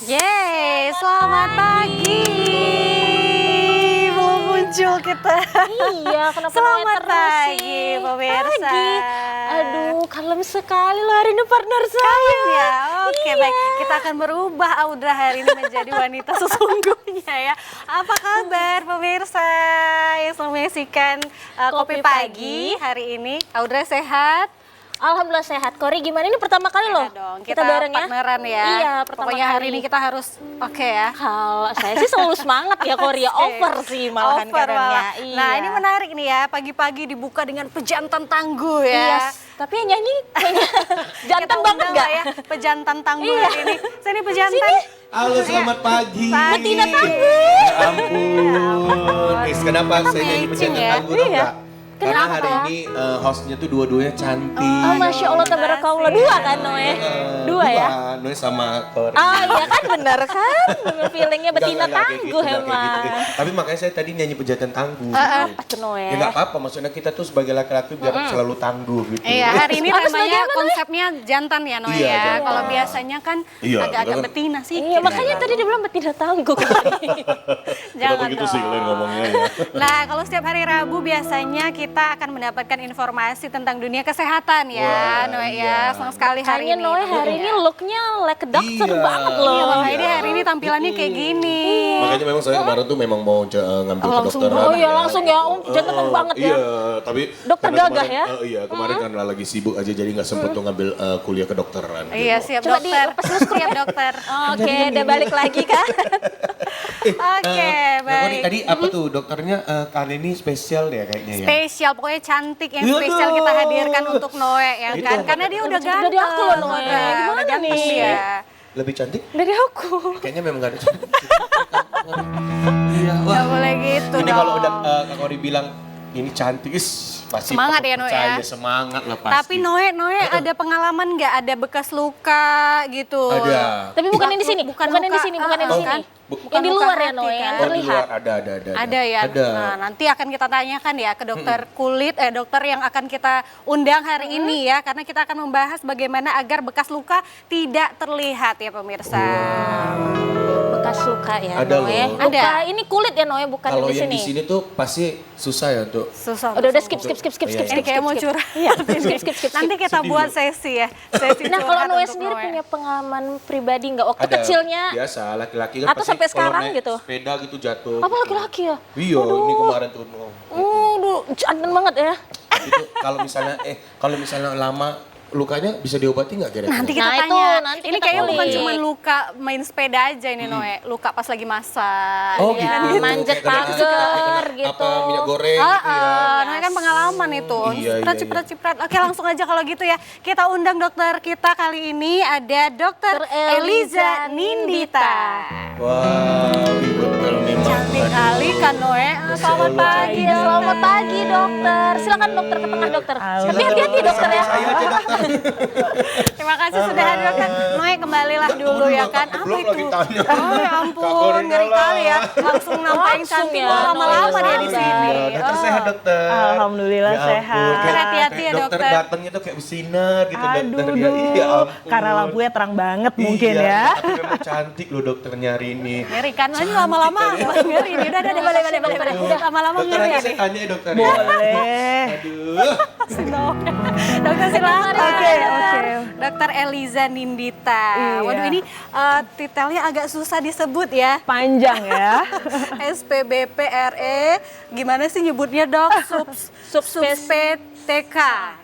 Yeay, selamat pagi. Belum muncul kita. Iya, kenapa Selamat terus pagi, sih? pemirsa. Pagi. Aduh, kalem sekali loh hari ini partner saya. Ya, oke Iya. baik. Kita akan merubah Audra hari ini menjadi wanita sesungguhnya ya. Apa kabar pemirsa yang selalu menyaksikan Kopi Kopi Pagi hari ini? Audra sehat? Alhamdulillah sehat. Kori gimana ini pertama kali loh? Ya dong, kita bareng ya. partneran ya. Iya, pertama Pokoknya kali. hari ini kita harus oke ya. Kalau saya sih selalu semangat ya Kori ya. Oke. Over sih malahan Over kadangnya. malah. Iya. Nah ini menarik nih ya, pagi-pagi dibuka dengan pejantan tangguh Iya, ya. tapi yang nyanyi kayaknya Kita jantan banget undang gak? lah ya, pejantan tangguh Iya. hari ini. Sini pejantan. Sini. Halo, selamat pagi. Pagi. Betina Tangguh. Ya ampun. Kenapa Kita saya nyanyi matching pejantan ya? tangguh tau Iya. nggak? Karena Kenapa? hari ini hostnya tuh dua-duanya cantik. Oh, Masya Allah, tabarakallah. Dua kan Noe? Dua ya? Noe sama Kori. Ah iya kan benar kan? Feelingnya betina Enggak, kayak tangguh gitu, enggak kayak emang. gitu. Tapi makanya saya tadi nyanyi pejantan tangguh. Apa tuh Noe? Ya nggak apa-apa, maksudnya kita tuh sebagai laki-laki biar selalu tangguh gitu. Iya, hari ini Harus temanya bagaimana? konsepnya jantan ya Noe Iya, ya. jantan. Kalau biasanya kan Iya, agak-agak kita kan- betina sih. Iya makanya tadi dia bilang betina tangguh. Kenapa gitu sih kalian ngomongnya ya? Nah, kalau setiap hari Rabu biasanya kita akan mendapatkan informasi tentang dunia kesehatan ya, Wah, Noe iya. ya. Senang sekali hari Makanya ini. Noe hari ini looknya like a doctor Iya. banget loh. Iya, makanya dia hari ini tampilannya kayak gini. Makanya memang saya kemarin tuh memang mau ngambil Oh, langsung kedokteran. Oh iya langsung ya, jantan banget ya. Iya, tapi Dokter karena gagah kemarin, ya? Iya, kemarin karena lagi sibuk aja jadi nggak sempet tuh ngambil kuliah kedokteran. Iya, gitu. siap Coba dokter. Siap dokter. Oke, udah balik lagi kan. Oke, Nah, Kori, baik. tadi apa tuh dokternya kali ini spesial ya kayaknya ya? Spesial, pokoknya cantik yang Iya spesial dong. kita hadirkan untuk Noe ya Itu kan. apa? Karena dia udah Lebih cantik ganteng. dari aku loh, Noe. Udah Gimana ganteng nih? dia. Lebih cantik? Dari aku. Kayaknya memang gak ada cantik. Iya, Gak boleh gitu Ini dong. kalau udah Kak Kori bilang ini cantik, pasti Semangat ya, Noe, percaya, ya? Semangat lah pasti. Tapi Noe ada pengalaman nggak ada bekas luka gitu? Ada. Tapi bukan yang di sini, Bukan bukan yang di luka, sini, bukan yang di oh, sini. kan? Yang di luka luar ya hati, Noe, kan? yang Oh, di terlihat. luar ada. Ada ya. Ada. Nah, nanti akan kita tanyakan ya ke dokter kulit, dokter yang akan kita undang hari ini ya, karena kita akan membahas bagaimana agar bekas luka tidak terlihat ya pemirsa. Bekas luka ya Ada Noe. loh. Luka Ada. ini kulit ya Noe, bukan Kalau yang yang di sini tuh pasti susah ya untuk Susah. Udah untuk skip sembuh. skip. Ini kayak mau curhat. Iya, skip. Nanti kita Sedih buat loh. sesi ya. Sesi Nah kalau curhat Noe untuk sendiri Noe. punya pengalaman pribadi nggak waktu ada kecilnya? biasa laki-laki kan Atau pasti sampai kalau sekarang naik gitu? sepeda gitu jatuh. Apa laki-laki ya? Iya, ini kemarin tuh. Aduh, jantan banget ya. Itu kalau misalnya lama lukanya bisa diobati nggak kira-kira? Nanti kita Nah, itu tanya. nanti Ini kita kayaknya bukan kulik. cuma luka main sepeda aja ini Noe. Luka pas lagi masak. Oh ya. gitu. manjat Kayak kena- pagar kayak kena gitu. Apa minyak goreng gitu ya. Noe kan pengalaman itu. Iya, Ciprat. Oke langsung aja kalau gitu ya. Kita undang dokter kita kali ini ada dokter Eliza Nindita. Wah, betul memang. Cantik kali kan Noe. Selamat Allah, pagi. Iya, selamat pagi dokter. Silakan dokter ke tengah dokter. Tapi hati-hati dokter ya. Saya aja dokter. Terima kasih sudah hadir dokter. Noe kembalilah dulu ya kan. Apa Belum itu? lagi tanya. Oh ya Kak ampun, Korin ngeri lah. kali ya. Langsung nampain Langsung cantik ya, lama-lama dia di Noe. sini. Iya, dokter sehat dokter. Alhamdulillah Ya ampun, sehat. kayak- Hati-hati ya, kayak dokter. datangnya tuh kayak bersinar gitu dokter Aduh, dia. Iya ampun. karena lampunya terang banget mungkin Iya, ya. Tapi memang cantik loh dokternya hari ini. Ngeri kan, ini lama-lama ngeri nih. Udah, boleh. Lama-lama Dokter ngeri nanti nih. saya tanya ya dokter ya. Boleh. Aduh. Dokter silakan. Oke. Dokter Eliza Nindita. Iya. Waduh ini titelnya agak susah disebut ya. Panjang ya. SPBPRE, gimana sih nyebutnya dok? SubSPTK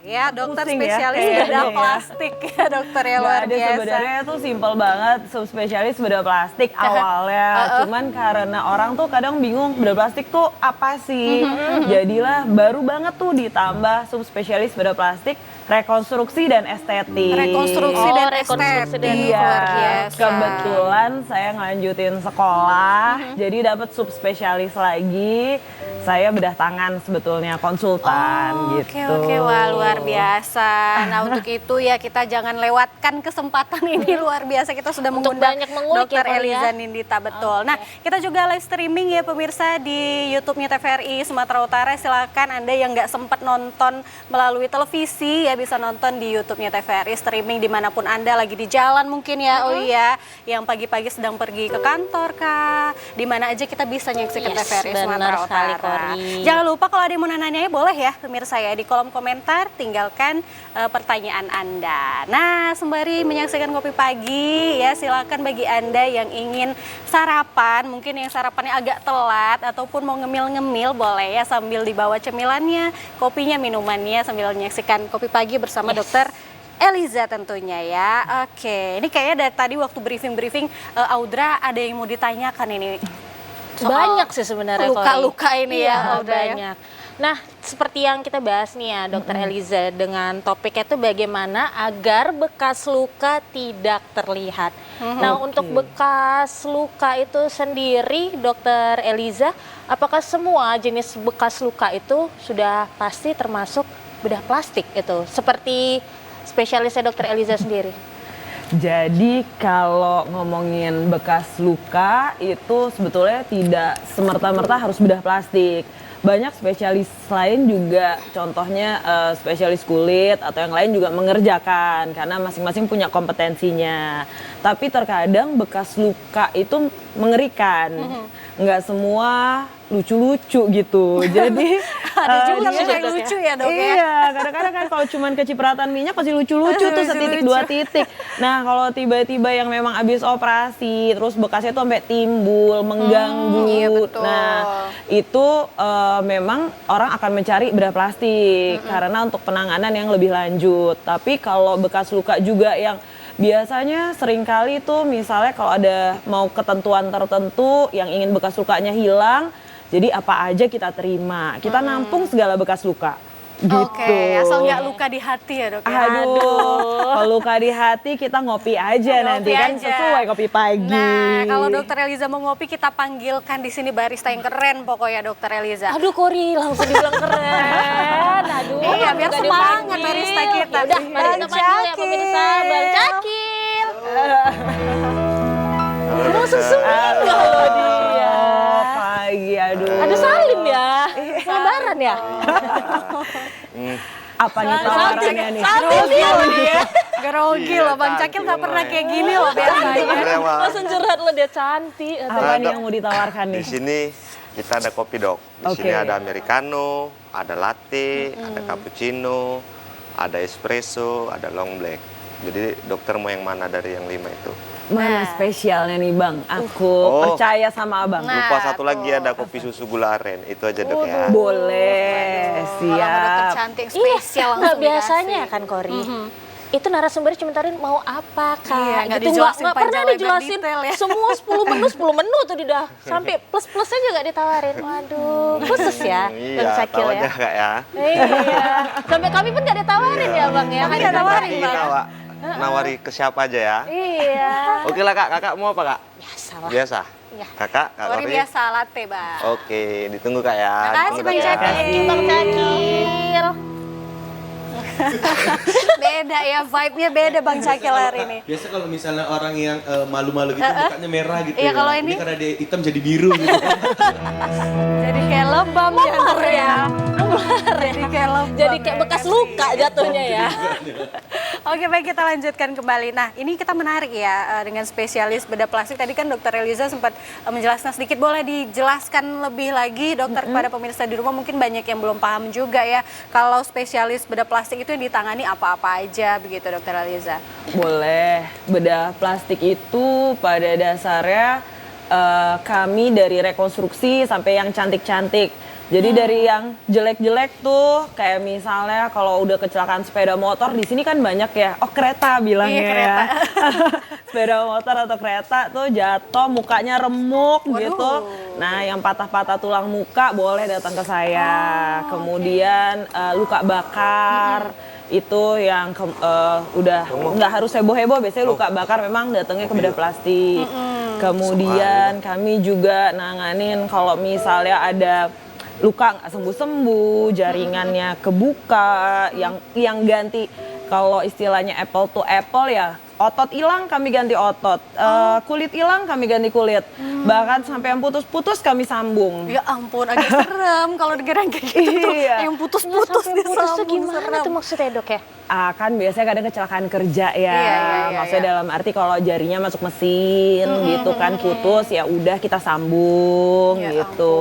ya, dokter Pusing ya, spesialis kayaknya bedah ya. plastik ya dokter ya, Nggak luar ada biasa. sebenarnya tuh simpel banget subspesialis bedah plastik awalnya. Cuman karena orang tuh kadang bingung bedah plastik tuh apa sih. Jadilah baru banget tuh ditambah subspesialis bedah plastik rekonstruksi dan estetik. Rekonstruksi Oh, dan rekonstruksi dan estetik, Iya, luar biasa. kebetulan saya ngelanjutin sekolah, jadi dapat subspesialis lagi. saya bedah tangan sebetulnya, konsultan gitu. Oke, wah luar biasa. Nah untuk itu ya kita jangan lewatkan kesempatan ini, luar biasa kita sudah Untuk mengundang banyak mengulik Dr. ya, Kori, ya. Eliza Nindita, betul. Nah kita juga live streaming ya pemirsa di YouTube-nya TVRI Sumatera Utara. Silakan Anda yang nggak sempat nonton melalui televisi ya bisa nonton di YouTube-nya TVRI streaming dimanapun Anda lagi di jalan mungkin ya. Oh iya, yang pagi-pagi sedang pergi ke kantor kah? Di mana aja kita bisa nyaksikan Yes, TVRI benar Sumatera sekali, Utara. Kori. Jangan lupa kalau ada yang mau nanya boleh ya pemirsa ya di kolom komentar tinggalkan pertanyaan Anda. Nah sembari menyaksikan Kopi Pagi ya silakan bagi Anda yang ingin sarapan, mungkin yang sarapannya agak telat ataupun mau ngemil-ngemil boleh ya sambil dibawa cemilannya, kopinya, minumannya sambil menyaksikan Kopi Pagi bersama Dokter Eliza tentunya ya. Oke, ini kayaknya dari tadi waktu briefing Audra ada yang mau ditanyakan ini. Banyak sih sebenarnya luka-luka ini Iya, ya, Audra ya. banyak. Nah, seperti yang kita bahas nih ya, Dokter Eliza, dengan topiknya itu bagaimana agar bekas luka tidak terlihat. Nah, untuk bekas luka itu sendiri, Dokter Eliza, apakah semua jenis bekas luka itu sudah pasti termasuk bedah plastik itu? Seperti spesialisnya Dokter Eliza sendiri. Jadi kalau ngomongin bekas luka itu sebetulnya tidak semerta-merta harus bedah plastik. Banyak spesialis lain juga, contohnya spesialis kulit atau yang lain juga mengerjakan karena masing-masing punya kompetensinya. Tapi terkadang bekas luka itu mengerikan. Nggak semua lucu-lucu gitu. Jadi Ada juga dia- yang lucu ya dok ya. Iya, kadang-kadang kan kalau cuman kecipratan minyak pasti lucu-lucu tuh setitik dua titik. Nah, kalau tiba-tiba yang memang habis operasi, terus bekasnya tuh sampai timbul, mengganggu. Iya, betul. Nah, itu memang orang akan mencari bedah plastik karena untuk penanganan yang lebih lanjut. Tapi kalau bekas luka juga yang biasanya seringkali tuh misalnya kalau ada mau ketentuan tertentu yang ingin bekas lukanya hilang, jadi apa aja kita terima, kita nampung segala bekas luka. Gitu. Oke, asal nggak luka di hati ya dok ya. Aduh, kalau luka di hati kita ngopi aja nanti kan aja. sesuai kopi pagi. Nah, kalau Dokter Eliza mau ngopi kita panggilkan di sini barista yang keren pokoknya Dokter Eliza. Aduh, Kori langsung dibilang keren. Aduh, Iya, biar nggak semangat dipanggil. barista kita. Ya udah, mari kita Bang panggil ya Cakil. pemirsa, Bang Cakil. Mau susu minggu loh dia. Pagi, aduh. Ada Salim ya, lebaran ya. Apa nih tawarannya nih? Grogi loh, Bang Cakil nggak pernah kayak gini loh biasanya. Langsung curhat lo dia cantik. Apa nih yang mau ditawarkan Di nih? sini kita ada kopi dok. Di Oke. sini ada americano, ada latte, ada cappuccino, ada espresso, ada long black. Jadi dokter mau yang mana dari yang 5 itu? Mana spesialnya nih bang? Aku Oh. percaya sama abang. Nah, Lupa satu tuh. lagi ada kopi susu gula aren. Itu aja dok ya. Boleh, Kalau mau dokter siap. cantik Iya, spesial nggak langsung biasanya dikasih. kan Kori. Itu narasumber cuma tawarin mau apa kak, Iya, nggak gitu dijelasin nggak panjang pernah lebar dijelasin detail ya. semua 10 menu tuh udah sampai plus-plusnya juga ditawarin. Waduh, khusus ya Bang Iya, Cakil tahu ya. aja kak ya. Iya, sampai kami pun nggak ditawarin ya bang ya. Kami Hanya nggak tawarin, Ini Bang. nawari ke siapa aja ya. Iya. Oke lah kak, kakak mau apa kak? Biasa lah. Biasa? Iya. Kakak, kak Kori Kori? biasa latte, Bang. Oke, ditunggu kak ya. Makasih, Ditunggu, Bang Kak, ya. Cakil. Bang Cakil. Beda ya, vibe-nya beda Bang Cakil hari ini. Biasa kalau misalnya orang yang malu-malu gitu mukanya merah gitu Iya, ya. kalau ini? karena dia hitam jadi biru gitu. Jadi kayak lebam ya. Jadi kayak lebam. Jadi kayak bekas luka jatuhnya ya. Oke, baik kita lanjutkan kembali. Nah, ini kita menarik ya dengan spesialis bedah plastik. Tadi kan Dokter Eliza sempat menjelaskan sedikit. Boleh dijelaskan lebih lagi Dokter kepada pemirsa di rumah mungkin banyak yang belum paham juga ya. Kalau spesialis bedah plastik itu yang ditangani apa-apa aja begitu Dokter Eliza. Boleh. Bedah plastik itu pada dasarnya kami dari rekonstruksi sampai yang cantik-cantik. Jadi dari yang jelek-jelek tuh kayak misalnya kalau udah kecelakaan sepeda motor di sini kan banyak ya. Oh, kereta bilangnya Iya, kereta. ya. Sepeda motor atau kereta tuh jatuh mukanya remuk gitu. Nah, yang patah-patah tulang muka boleh datang ke saya. Kemudian luka bakar itu yang udah nggak harus heboh-heboh, biasanya luka bakar memang datangnya ke bedah plastik. Kemudian kami juga nanganin kalau misalnya ada luka nggak sembuh-sembuh, jaringannya kebuka, yang ganti kalau istilahnya apple to apple ya, otot hilang kami ganti otot, kulit hilang kami ganti kulit, bahkan sampai yang putus-putus kami sambung. Ya ampun, agak serem kalau dengeran kayak gitu tuh. Iya. Yang putus-putus Putus tuh disambung, gimana serem. tuh maksudnya dok ya? Kan biasanya kadang kecelakaan kerja ya, Iya, maksudnya dalam arti kalau jarinya masuk mesin gitu kan putus, ya udah kita sambung Ya gitu.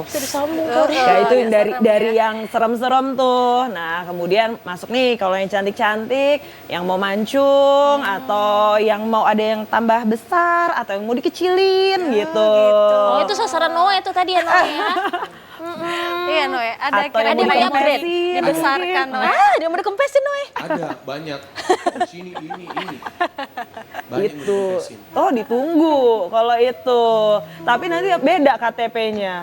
Bisa disambung Ya itu yang agak serem dari ya. yang serem-serem tuh. Nah kemudian masuk nih kalau yang cantik-cantik, yang mau mancung atau yang mau ada yang tambah besar atau yang mau dikecilin gitu. Oh itu sasaran Noe itu tadi ya Noe ya? Iya Noe, ada Atau yang kira-kira mau yang upgrade, dikempesin. dibesarkan Noe. Dia mau dikempesin Noe. Ada banyak. Di sini ini. Banyak yang Gitu. dikempesin. Oh ditunggu kalau itu. Tapi nanti beda KTP-nya.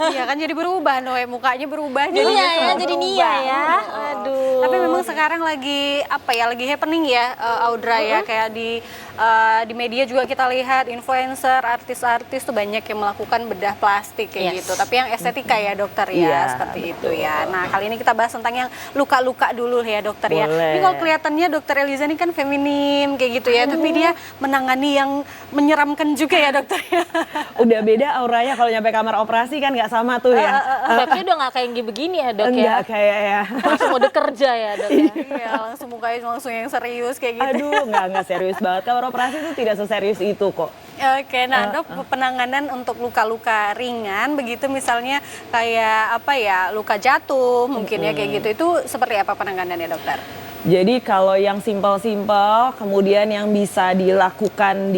Iya kan jadi berubah Noe, mukanya berubah Nia jadinya ya, semua jadi berubah. Nia ya. Aduh. Tapi memang sekarang lagi apa ya, lagi happening ya Audra ya, kayak di media juga kita lihat influencer, artis-artis tuh banyak yang melakukan bedah plastik kayak Yes. gitu. Tapi yang estetika ya dokter ya, Iya, seperti itu ya. Nah kali ini kita bahas tentang yang luka-luka dulu ya dokter ya. Boleh. Ini kalau kelihatannya dokter Eliza ini kan feminim kayak gitu ya, tapi dia menangani yang menyeramkan juga ya dokter ya. Udah beda auranya kalau nyampe kamar operasi kan nggak sama tuh ya. Tapi udah nggak kayak begini ya dok ya? Enggak kayak ya. Langsung mode kerja ya dok ya? Iya langsung mukanya langsung yang serius kayak gitu. Aduh, nggak serius banget. Kamar operasi itu tidak seserius itu kok. Oke, nah dok, penanganan untuk luka-luka ringan, begitu misalnya kayak apa ya, luka jatuh mungkin ya kayak gitu, itu seperti apa penanganannya dokter? Jadi kalau yang simpel-simpel, kemudian yang bisa dilakukan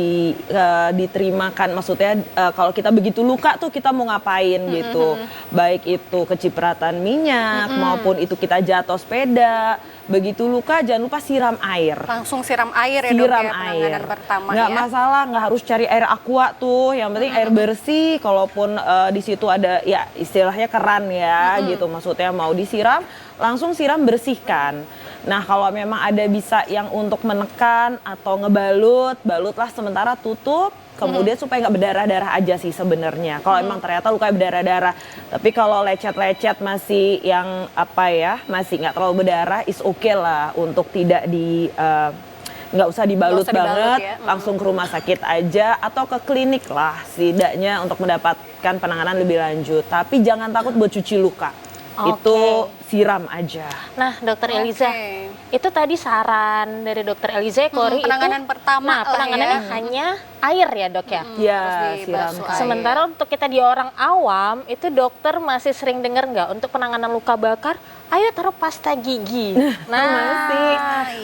diterimakan, maksudnya kalau kita begitu luka tuh kita mau ngapain gitu, baik itu kecipratan minyak maupun itu kita jatuh sepeda, begitu luka jangan lupa siram air. Langsung siram air ya dok Siram ya, penanganan pertama nggak ya? masalah, nggak harus cari air aqua tuh, yang penting air bersih. Kalaupun di situ ada ya istilahnya keran ya gitu, maksudnya mau disiram langsung siram, bersihkan. Nah kalau memang ada bisa yang untuk menekan atau ngebalut, balutlah sementara, tutup. Kemudian supaya nggak berdarah-darah aja sih sebenarnya. Kalau emang ternyata lukanya berdarah-darah. Tapi kalau lecet-lecet masih yang apa ya, masih nggak terlalu berdarah, is okay lah untuk tidak nggak usah dibalut Nggak usah dibalut banget, ya. langsung ke rumah sakit aja atau ke klinik lah setidaknya untuk mendapatkan penanganan lebih lanjut. Tapi jangan takut buat cuci luka. Itu siram aja. Nah dokter Eliza, Oke. itu tadi saran dari dokter Eliza Kori penanganan itu, pertama nah lah penanganannya ya. hanya air ya dok ya? Ya, Terus siram. dibasuh air. Sementara untuk kita di orang awam, itu dokter masih sering dengar nggak untuk penanganan luka bakar, ayo taruh pasta gigi. Nah,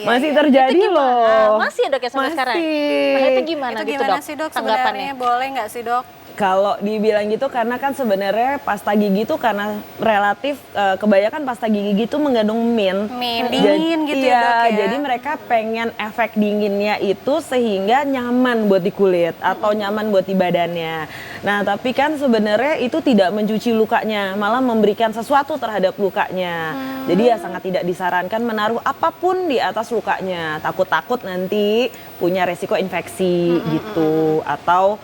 Masih iya. terjadi itu gimana? loh. Masih ya dok ya sampai sekarang? Nah itu gimana Itu gitu gimana dok? sih dok Tanggapannya? sebenarnya, boleh nggak sih dok? Kalau dibilang gitu karena kan sebenarnya pasta gigi itu karena relatif kebanyakan pasta gigi itu mengandung mint. Mint, dingin gitu ya, iya, dok ya? jadi mereka pengen efek dinginnya itu sehingga nyaman buat di kulit atau nyaman buat di badannya. Nah tapi kan sebenarnya itu tidak mencuci lukanya, malah memberikan sesuatu terhadap lukanya. Jadi ya sangat tidak disarankan menaruh apapun di atas lukanya. Takut-takut nanti punya resiko infeksi gitu. Atau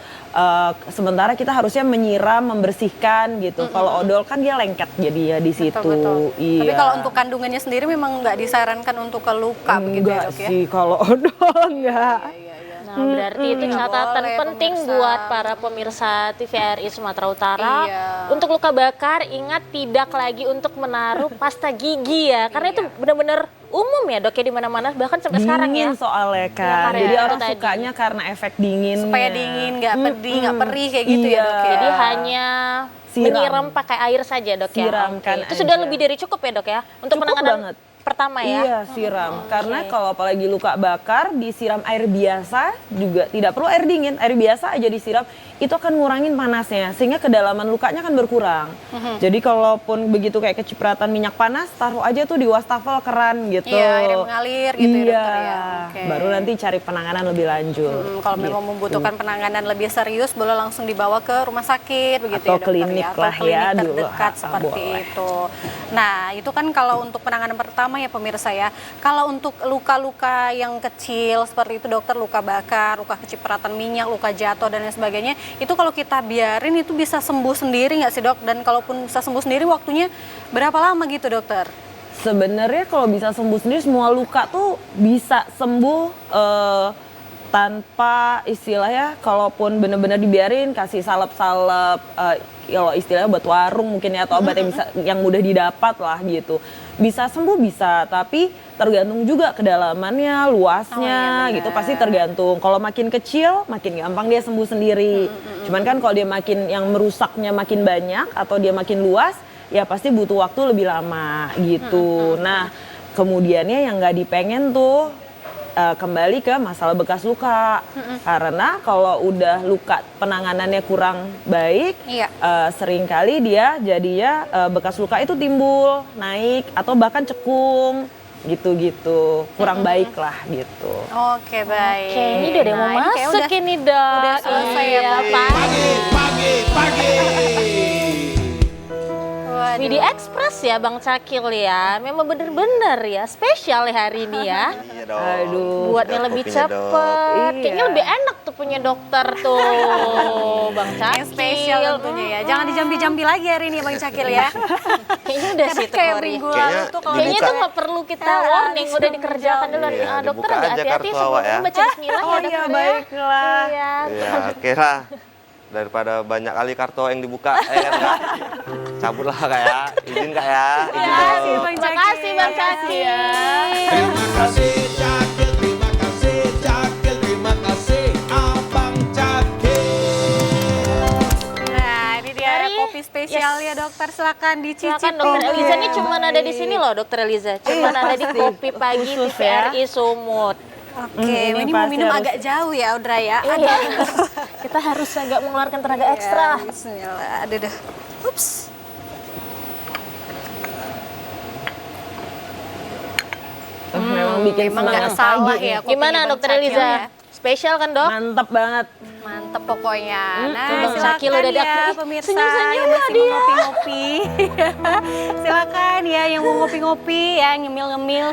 sementara kita harusnya menyiram, membersihkan gitu. Kalau odol kan dia lengket jadi ya di situ. Betul. Iya. Tapi kalau untuk kandungannya sendiri memang nggak disarankan untuk ke luka begitu ya enggak dok ya? sih kalau odol enggak. Nah, berarti itu Nggak catatan boleh, penting pemirsa. buat para pemirsa TVRI Sumatera Utara. Iya. Untuk luka bakar, ingat tidak lagi untuk menaruh pasta gigi ya. Karena itu benar-benar umum ya dok ya di mana-mana, bahkan sampai sekarang ya. Dingin soalnya kan. karena Jadi itu orang tadi. sukanya karena efek dinginnya. Supaya dingin, nggak pedih, nggak perih kayak gitu ya Iya. dok ya? Jadi hanya Siram. menyiram pakai air saja dok ya. Siramkan Oke. Itu sudah aja. lebih dari cukup ya dok ya untuk Cukup penanganan banget. pertama ya. Iya, siram. Karena kalau apalagi luka bakar, disiram air biasa juga tidak perlu air dingin, air biasa aja disiram, itu akan ngurangin panasnya sehingga kedalaman lukanya kan berkurang. Jadi kalaupun begitu kayak kecipratan minyak panas, taruh aja tuh di wastafel keran gitu. Iya, airnya mengalir gitu ya Iya. dokter ya. Oke. Baru nanti cari penanganan lebih lanjut. Kalau memang Gitu. membutuhkan penanganan lebih serius, boleh langsung dibawa ke rumah sakit begitu Atau ya dokter klinik ya? Atau lah klinik ya, dulu. terdekat seperti Boleh. itu. Nah itu kan kalau untuk penanganan pertama terutama ya pemirsa ya. Kalau untuk luka-luka yang kecil seperti itu dokter, luka bakar, luka kecipratan minyak, luka jatuh dan lain sebagainya, itu kalau kita biarin itu bisa sembuh sendiri nggak sih dok? Dan kalaupun bisa sembuh sendiri waktunya berapa lama gitu dokter? Sebenarnya kalau bisa sembuh sendiri, semua luka tuh bisa sembuh tanpa istilahnya, kalaupun benar-benar dibiarin kasih salep-salep, kalau istilahnya obat warung mungkin ya, atau obat yang bisa yang mudah didapat lah gitu. Bisa sembuh bisa, tapi tergantung juga kedalamannya, luasnya gitu, pasti tergantung. Kalau makin kecil makin gampang dia sembuh sendiri. Cuman kan kalau dia makin yang merusaknya makin banyak atau dia makin luas, ya pasti butuh waktu lebih lama gitu. Nah, kemudiannya yang nggak dipengen tuh kembali ke masalah bekas luka. Karena kalau udah luka penanganannya kurang baik, seringkali dia jadinya bekas luka itu timbul, naik atau bahkan cekung gitu-gitu. Kurang baik lah gitu. Oke, baik. Oke, ini udah ada yang mau Nah, ini kayak masuk ini dok. udah selesai ya, Pak. Pagi. Waduh. Widi Express ya Bang Cakil ya, memang bener-bener ya spesial ya hari ini ya. Iya dong. Aduh. Buatnya Ada lebih kopinya, Dok. cepet, Iya. kayaknya lebih enak tuh punya dokter tuh Bang Cakil. Yang spesial tentunya ya. Jangan dijambi-jambi lagi hari ini Bang Cakil ya. Kayaknya udah sih tuh Kayak Kori. minggu Kayaknya lalu tuh kalau Kayaknya dibuka. itu nggak perlu kita warning, udah dikerjakan dulu. Iya, Ah, dokter dibuka agak aja hati-hati kartu awak ya. sebelum baca bismillah Oh ya iya, dokter ya. baiklah. Iya. Iya, oke lah. Daripada banyak kali kartu yang dibuka, kan Kak? Cabutlah Kak ya. Izin Kak ya. Izin dong. Bang Terima kasih Bang Cakil. Cakil. Terima kasih Cakil, terima kasih Cakil, terima kasih Abang Cakil. Nah, ini dia Mari. kopi spesial ya dokter, silakan dicicip. Silakan dokter Eliza ini cuma ada di sini loh dokter Eliza. Cuma ada di Kopi Pagi Khusus ya. TVRI Sumut. Oke, ini ini mau pasti minum harus- agak jauh ya Audra ya. Iya. Kita harus agak mengeluarkan tenaga ekstra. Ya, bismillah. Aduh dah. Ups. Memang bikin Memang nggak semangat salah pagi ya. nih. kopinya Gimana Bang dokter Cakil Eliza? ya. Spesial kan dok? Mantep banget. Mantep pokoknya. Nah, Bang Cakil silakan udah ya datang. pemirsa Senyum-senyum yang ya masih dia. mau ngopi-ngopi. Silakan ya yang mau ngopi-ngopi ya, ngemil-ngemil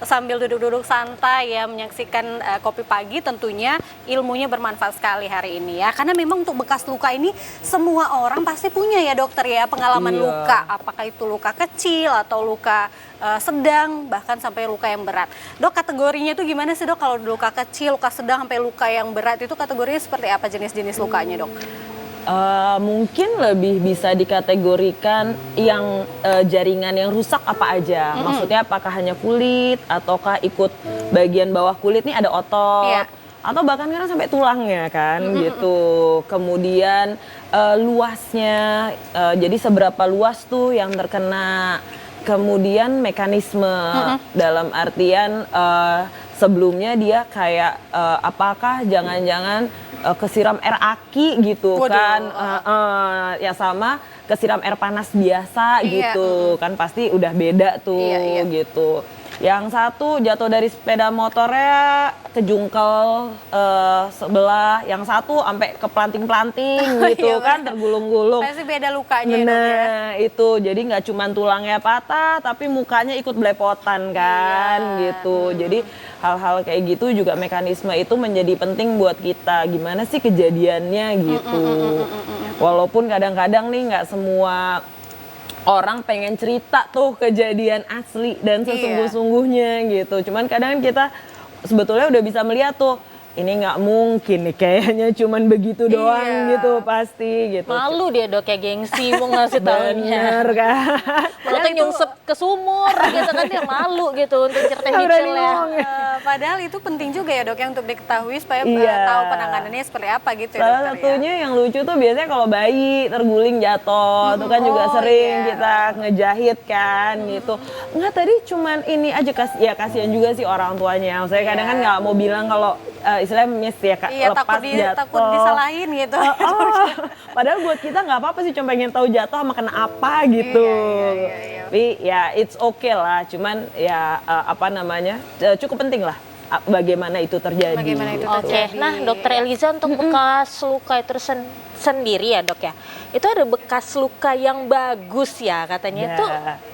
sambil duduk-duduk santai ya menyaksikan Kopi Pagi. Tentunya ilmunya bermanfaat sekali hari ini ya. Karena memang untuk bekas luka ini semua orang pasti punya ya dokter ya pengalaman Iya. luka. Apakah itu luka kecil atau luka sedang, bahkan sampai luka yang berat. Dok, kategorinya itu gimana sih dok? Kalau luka kecil, luka sedang, sampai luka yang berat itu kategorinya seperti apa jenis-jenis lukanya dok? Mungkin lebih bisa dikategorikan yang jaringan yang rusak apa aja. Maksudnya apakah hanya kulit ataukah ikut bagian bawah kulit nih ada otot. Iya. Atau bahkan kan sampai tulangnya kan gitu. Kemudian luasnya, jadi seberapa luas tuh yang terkena. Kemudian mekanisme dalam artian sebelumnya dia kayak apakah jangan-jangan kesiram air aki gitu. Waduh. Kan ya sama kesiram air panas biasa Iya. gitu kan pasti udah beda tuh Iya, iya. gitu. Yang satu jatuh dari sepeda motornya kejungkel sebelah, yang satu sampai ke planting-planting gitu Iya, kan, tergulung-gulung. Pasti beda lukanya ya, dok ya. Nah itu jadi nggak cuma tulangnya patah tapi mukanya ikut belepotan kan gitu. Jadi hal-hal kayak gitu juga mekanisme itu menjadi penting buat kita, gimana sih kejadiannya gitu. Walaupun kadang-kadang nih nggak semua orang pengen cerita tuh kejadian asli dan sesungguh-sungguhnya gitu. Cuman kadang kita sebetulnya udah bisa melihat tuh ini nggak mungkin nih kayaknya cuman begitu doang gitu pasti gitu. Malu dia dok ya gengsi mau ngasih taunya. Bener kan? Malu tuh nyungsep ke sumur gitu kan dia malu gitu untuk ceritain Nggak berani detailnya. ngomong ya. Padahal itu penting juga ya dok ya untuk diketahui supaya Iya. tahu penanganannya seperti apa gitu ya Salah dokter ya. satunya yang lucu tuh biasanya kalau bayi terguling jatuh, tuh kan juga Oh, sering iya. kita ngejahit kan gitu. Enggak tadi cuman ini aja ya kasihan juga sih orang tuanya. Maksudnya kadang kan nggak mau bilang kalau istilahnya miss ya Kak, Iya, lepas jatuh. takut disalahin gitu. Padahal buat kita nggak apa-apa sih, cuma pengen tahu jatuh sama kena apa gitu. Iya. Tapi ya it's okay lah, cuman ya apa namanya cukup penting lah bagaimana itu terjadi. Bagaimana itu gitu. Oke, terjadi. nah Dokter Eliza untuk bekas luka itu sendiri ya dok ya, itu ada bekas luka yang bagus ya katanya, Ya. itu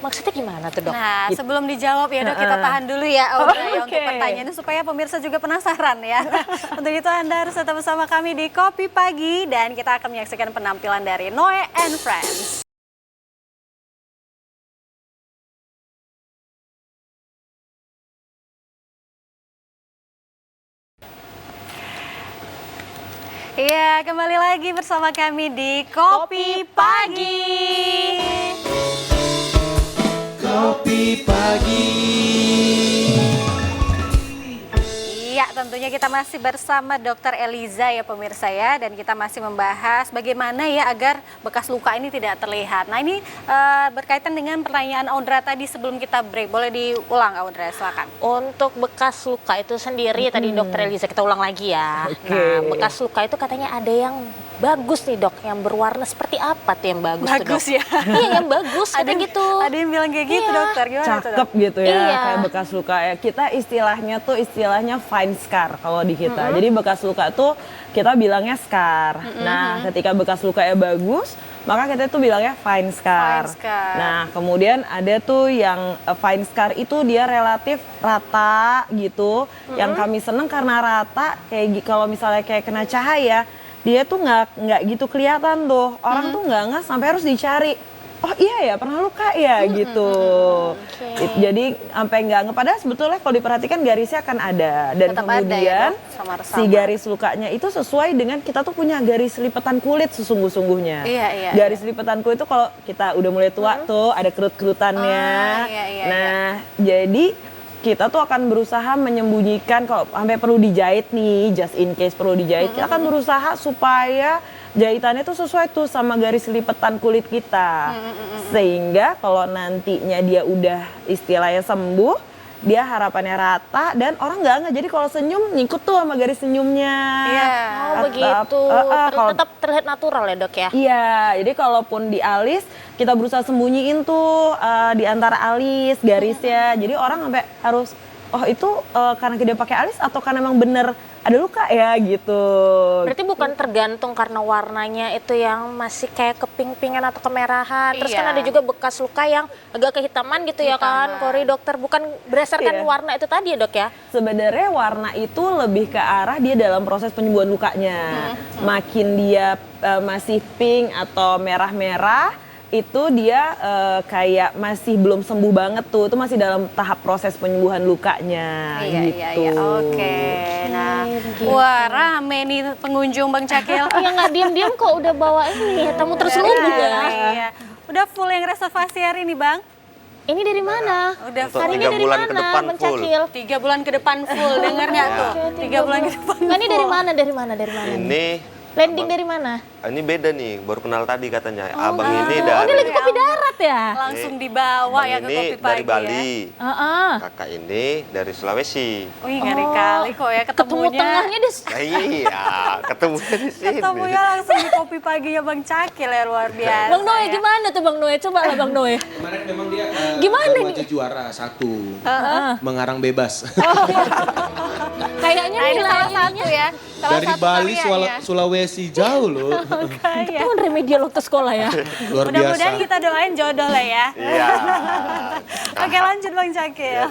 maksudnya gimana tuh dok? Nah, sebelum dijawab ya dok, kita tahan dulu ya Audra ya untuk Oke. pertanyaannya supaya pemirsa juga penasaran ya. Untuk itu Anda harus tetap bersama kami di Kopi Pagi dan kita akan menyaksikan penampilan dari Noe and Friends. Iya, kembali lagi bersama kami di Kopi Pagi. Kopi pagi. Iya, tentunya kita masih bersama Dokter Eliza ya pemirsa ya, dan kita masih membahas bagaimana ya agar bekas luka ini tidak terlihat. Nah ini berkaitan dengan pertanyaan Audra tadi sebelum kita break, boleh diulang Audra, silakan. Untuk bekas luka itu sendiri tadi Dokter Eliza, kita ulang lagi ya. Oke. Nah bekas luka itu katanya ada yang bagus nih dok, yang berwarna seperti apa tuh yang bagus, Bagus tuh dok? ya. Iya yang bagus, ada gitu. Ada yang bilang kayak gitu Iya. dokter, gimana tuh dok? Cakep gitu ya, Iya. kayak bekas luka ya. Kita istilahnya fine scar kalau di kita. Jadi bekas luka tuh kita bilangnya scar. Nah, ketika bekas lukanya bagus, maka kita tuh bilangnya fine scar. Fine scar. Nah, kemudian ada tuh yang fine scar itu dia relatif rata gitu. Yang kami seneng karena rata, kayak kalau misalnya kayak kena cahaya, dia tuh nggak gitu kelihatan tuh. Orang tuh nggak sampai harus dicari. Oh iya ya, pernah luka ya gitu. Jadi sampai nggak padahal sebetulnya kalau diperhatikan garisnya akan ada. Dan Tetap ada kemudian ya, Dok, samar-samar. si garis lukanya itu sesuai dengan kita tuh punya garis lipatan kulit sesungguh-sungguhnya. Iya. Garis lipatan kulit itu kalau kita udah mulai tua tuh ada kerut-kerutannya. Iya. Nah, jadi kita tuh akan berusaha menyembunyikan kalau sampai perlu dijahit nih, just in case perlu dijahit, kita akan berusaha supaya jahitannya tuh sesuai tuh sama garis lipatan kulit kita. Sehingga kalau nantinya dia udah istilahnya sembuh, dia harapannya rata dan orang nggak jadi kalau senyum nyingkut tuh sama garis senyumnya. Iya. Oh begitu, kalau- tetap terlihat natural ya dok ya? Iya, jadi kalaupun di alis kita berusaha sembunyiin tuh di antara alis garisnya. Jadi orang sampai harus oh itu karena dia pakai alis atau karena memang bener ada luka ya gitu. Berarti bukan tergantung karena warnanya itu yang masih kayak keping-pingan atau kemerahan. Terus kan Iya. ada juga bekas luka yang agak kehitaman gitu ya kan, Kori dokter. Bukan berdasarkan Iya. warna itu tadi ya dok ya? Sebenarnya warna itu lebih ke arah dia dalam proses penyembuhan lukanya. Makin dia masih pink atau merah-merah, itu dia kayak masih belum sembuh banget tuh. Itu masih dalam tahap proses penyembuhan lukanya gitu. Iya. Oke. Nah, begitu. wah rame nih pengunjung Bang Cakil. Iya nggak diam-diam kok udah bawa ini tamu terselubung ya. Iya. Udah full yang reservasi hari ini Bang? Ini dari mana? Udah Untuk Hari ini 3 dari bulan mana? ke depan Bang full. Cakil? 3 bulan ke depan full, dengar nggak tuh? 3 bulan ke depan Nah, ini dari full. mana? Dari mana? Ini Landing dari mana? ini beda nih, baru kenal tadi katanya. Abang Oh, ini ini dari lagi kopi darat ya? Langsung dibawa abang ya ke ini Kopi Pagi dari ya. Bali. Heeh. Kakak ini dari Sulawesi. Wih, ngeri kali kok ya Ketemu ketemunya. tengahnya di Nah, iya, ketemunya di sini. Ketemunya langsung di Kopi Paginya Bang Cakil ya, luar biasa. Bang Noe ya. gimana tuh Bang Noe? Coba lah Bang Noe. Kemarin memang dia Gimana baru nih? aja juara 1 mengarang bebas. Kayaknya Nah, ini nilai salah satu ya. Salah Dari satu Bali karyanya. Sulawesi jauh loh. itu kan remedial waktu sekolah ya. Luar Mudah-mudahan biasa. kita doain jodoh lah ya. Iya. Oke lanjut Bang Cakil.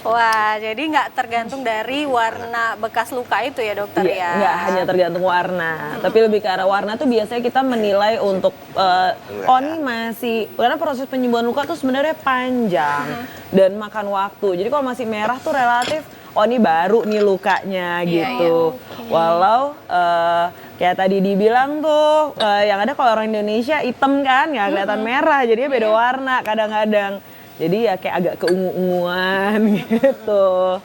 Wah, jadi nggak tergantung dari warna bekas luka itu ya dokter Iya, ya? nggak hanya tergantung warna, tapi lebih ke arah warna tuh biasanya kita menilai untuk oh ini masih karena proses penyembuhan luka tuh sebenarnya panjang dan makan waktu. Jadi kalau masih merah tuh relatif oh ini baru nih lukanya gitu. Walau kayak tadi dibilang tuh yang ada kalau orang Indonesia hitam kan nggak kelihatan merah, jadinya beda warna kadang-kadang. Jadi ya kayak agak keungu-unguan gitu.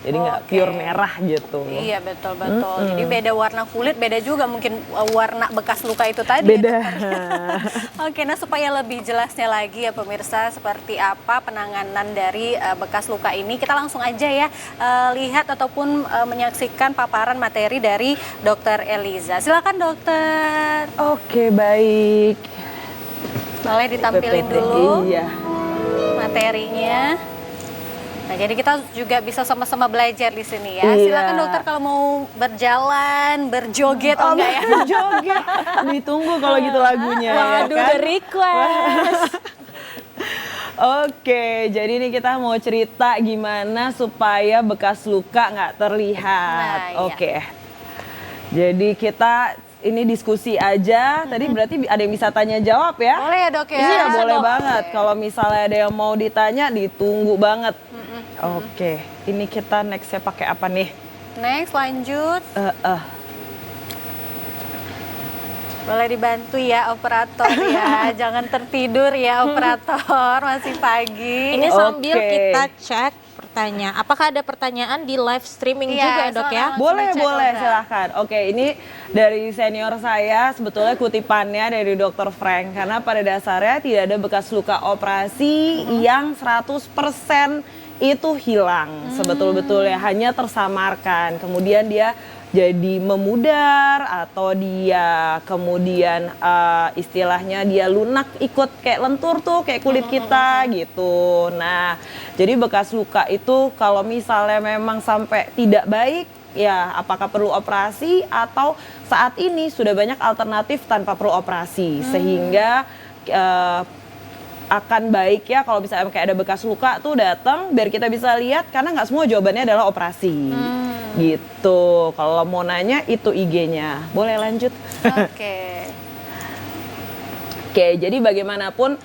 Jadi nggak pure merah gitu. Iya betul-betul. Jadi beda warna kulit, beda juga mungkin warna bekas luka itu tadi. Beda. Oke, nah supaya lebih jelasnya lagi ya pemirsa seperti apa penanganan dari bekas luka ini, kita langsung aja ya lihat ataupun menyaksikan paparan materi dari Dokter Eliza. Silakan dokter. Oke, baik. Boleh ditampilin dulu Iya. materinya. Nah, jadi kita juga bisa sama-sama belajar di sini ya. Iya. Silakan dokter kalau mau berjalan, berjoget oh enggak ya? Joget. Ditunggu kalau gitu lagunya. ya Waduh, kan? the request. Oke, jadi ini kita mau cerita gimana supaya bekas luka nggak terlihat. Nah, iya. Oke. Jadi kita ini diskusi aja. Tadi berarti ada yang bisa tanya jawab ya? Boleh ya dok ya? Iya, boleh Dok. banget. Kalau misalnya ada yang mau ditanya, ditunggu banget. Oke, ini kita nextnya pakai apa nih? Next lanjut. Boleh dibantu ya operator ya. Jangan tertidur ya operator, masih pagi. Ini sambil Oke. kita cek pertanyaan. Apakah ada pertanyaan di live streaming Iya, juga ya dok ya? soalnya- Boleh, Langsung aja, boleh, Dora. silahkan. Oke, ini dari senior saya, sebetulnya kutipannya dari Dr. Frank. Karena pada dasarnya tidak ada bekas luka operasi yang 100% itu hilang. Sebetul-betulnya, hanya tersamarkan. Kemudian dia jadi memudar atau dia kemudian istilahnya dia lunak ikut kayak lentur tuh kayak kulit kita gitu. Nah, jadi bekas luka itu kalau misalnya memang sampai tidak baik ya apakah perlu operasi atau saat ini sudah banyak alternatif tanpa perlu operasi sehingga akan baik ya kalau misalnya kayak ada bekas luka tuh datang biar kita bisa lihat karena nggak semua jawabannya adalah operasi gitu. Kalau mau nanya itu IG-nya. Boleh lanjut? Oke. Oke, jadi bagaimanapun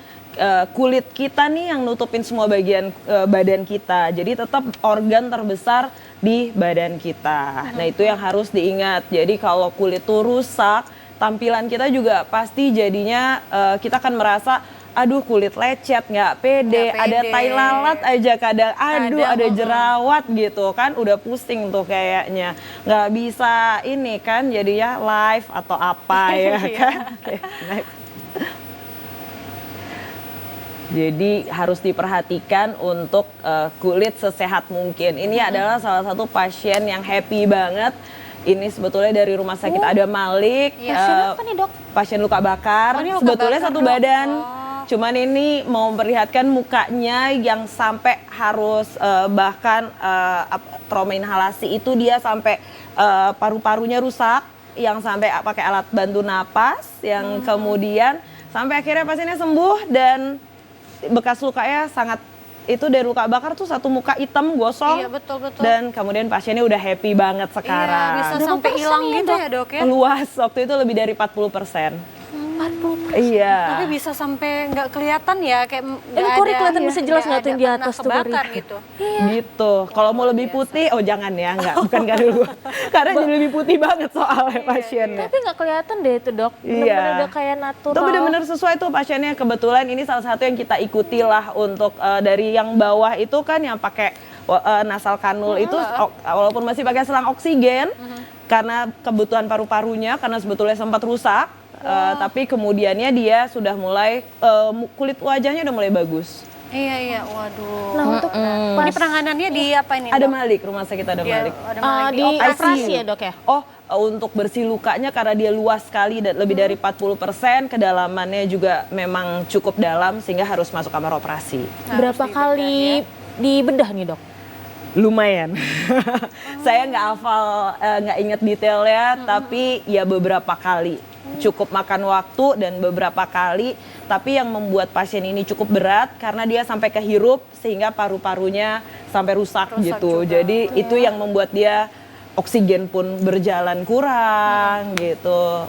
kulit kita nih yang nutupin semua bagian badan kita. Jadi tetap organ terbesar di badan kita. Nah, itu yang harus diingat. Jadi kalau kulit tuh rusak, tampilan kita juga pasti jadinya kita akan merasa aduh kulit lecet, nggak pede, Nggak ada pede. tai lalat aja kadang, aduh Kadang, ada jerawat gitu kan, udah pusing tuh kayaknya. Nggak bisa ini kan jadinya live atau apa ya kan. Oke, next. Jadi harus diperhatikan untuk kulit sesehat mungkin. Ini adalah salah satu pasien yang happy banget. Ini sebetulnya dari rumah sakit Ada Malik. Pasien apa nih dok? Pasien luka bakar. Oh, ini luka Sebetulnya bakar, satu Dok. badan. Oh. Cuman ini mau memperlihatkan mukanya yang sampai harus bahkan trauma inhalasi itu dia sampai paru-parunya rusak, yang sampai pakai alat bantu napas, yang kemudian sampai akhirnya pasiennya sembuh dan bekas lukanya sangat itu dari luka bakar tuh satu muka hitam gosong. Iya, betul-betul. Dan kemudian pasiennya udah happy banget Iya, sekarang. bisa Berapa sampai persen hilang ya, gitu Dok? ya dok ya? Luas waktu itu lebih dari 40%. 40%. Iya. Tapi bisa sampai nggak kelihatan ya kayak nggak korek kelihatan bisa jelas nggak tuh yang di pernah atas tuh, kebakar Bari? gitu. Gitu. Kalau mau lebih putih, oh jangan ya, enggak, bukan gak dulu. Karena jadi lebih putih banget soalnya pasiennya. Tapi nggak kelihatan deh itu dok. Iya. Bener-bener udah kayak natural. Itu benar-benar sesuai tuh pasiennya. Kebetulan ini salah satu yang kita ikuti lah untuk dari yang bawah itu kan yang pakai nasal kanul itu walaupun masih pakai selang oksigen karena kebutuhan paru-parunya karena sebetulnya sempat rusak. Tapi kemudiannya dia sudah mulai kulit wajahnya udah mulai bagus. Iya, waduh. Nah untuk Ini penanganannya di apa ini? Ada Dok? Malik, rumah sakit Ada Iya, Malik. ada Malik. di ICU. operasi ya dok ya? Oh, untuk bersih lukanya karena dia luas sekali dan lebih dari 40%, kedalamannya juga memang cukup dalam sehingga harus masuk kamar operasi. Berapa kali dibedah nih dok? Lumayan. Saya nggak hafal, nggak inget detailnya, tapi ya beberapa kali. Cukup makan waktu dan beberapa kali. Tapi yang membuat pasien ini cukup berat karena dia sampai kehirup sehingga paru-parunya sampai rusak gitu. juga. Jadi itu yang membuat dia oksigen pun berjalan kurang gitu.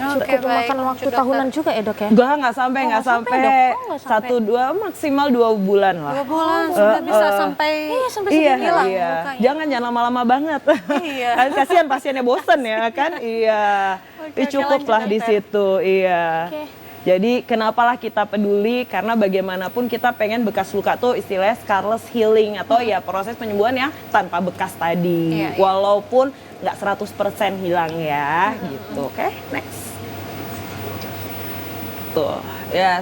Oke, Cukup baik. memakan waktu Dokter. tahunan juga ya dok ya? Nggak sampai, nggak sampai, Dok. Oh, nggak sampai. 1-2 maksimal 2 bulan lah. 2 bulan sudah bisa sampai sampai Iya, segini hilang iya. mukanya. Jangan lama-lama banget. Iya. Kan kasihan pasiennya bosen ya kan? Iya. Oke, Cukup lanjut, lah di dokter. situ, iya. Oke. Jadi kenapalah kita peduli karena bagaimanapun kita pengen bekas luka tuh istilahnya scarless healing atau ya proses penyembuhan yang tanpa bekas tadi. Iya, iya. Walaupun nggak 100% hilang ya gitu. Oke, next. Tuh, ya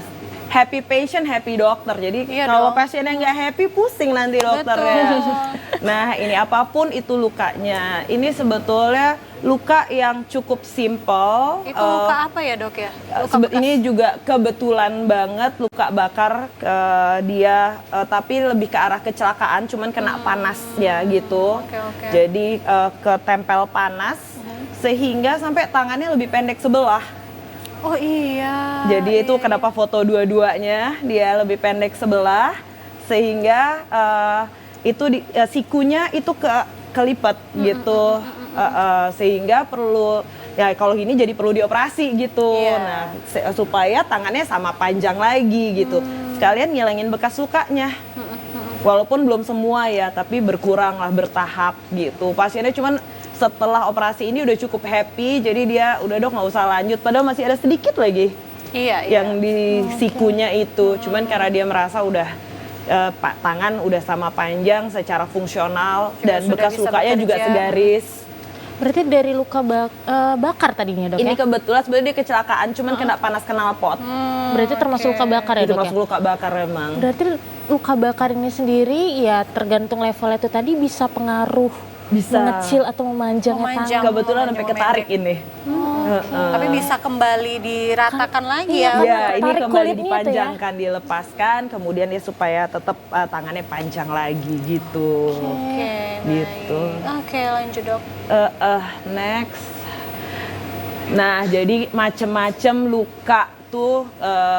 happy patient, happy dokter. Jadi Iya kalau dong. pasiennya nggak happy, pusing nanti dokternya. Betul. Nah, ini apapun itu lukanya. Ini sebetulnya luka yang cukup simple. Itu luka apa ya dok ya? Luka bekas. Ini juga kebetulan banget luka bakar dia, tapi lebih ke arah kecelakaan, cuman kena panasnya gitu. Oke. Jadi ketempel panas, sehingga sampai tangannya lebih pendek sebelah. Oh iya. Jadi itu kenapa foto dua-duanya dia lebih pendek sebelah, sehingga sikunya itu kelipat gitu. Sehingga perlu ya kalau gini jadi perlu dioperasi gitu. Iya. Nah, supaya tangannya sama panjang lagi gitu. Sekalian ngilangin bekas lukanya. Walaupun belum semua ya, tapi berkurang lah, bertahap gitu. Pasiennya cuman setelah operasi ini udah cukup happy, jadi dia udah dok nggak usah lanjut. Padahal masih ada sedikit lagi Iya. yang di sikunya itu. Cuman karena dia merasa udah tangan udah sama panjang secara fungsional dan sudah bekas bisa lukanya juga bekerja. segaris. Berarti dari luka bakar tadinya dok Ini ya? kebetulan sebenarnya dia kecelakaan, cuman kena panas knalpot. Berarti termasuk luka bakar ya Itu dok ya? masuk luka bakar memang. Berarti luka bakar ini sendiri ya tergantung levelnya itu tadi bisa pengaruh Bisa. mengecil atau memanjangnya Memanjang. tangan. Kebetulan sampai Memanjang, ketarik ini. Tapi bisa kembali diratakan lagi ya. Ya, ini Tarik kembali kulitnya itu ya? dipanjangkan, dilepaskan, kemudian ya supaya tetap tangannya panjang lagi gitu. Oke. Gitu. Oke, lanjut dok. Next. Nah, jadi macem-macem luka tuh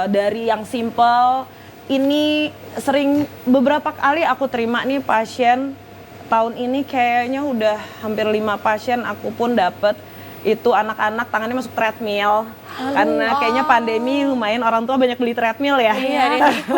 dari yang simple. Ini sering beberapa kali aku terima nih pasien. Tahun ini kayaknya udah hampir 5 pasien aku pun dapet itu anak-anak tangannya masuk treadmill. Karena kayaknya pandemi lumayan orang tua banyak beli treadmill ya.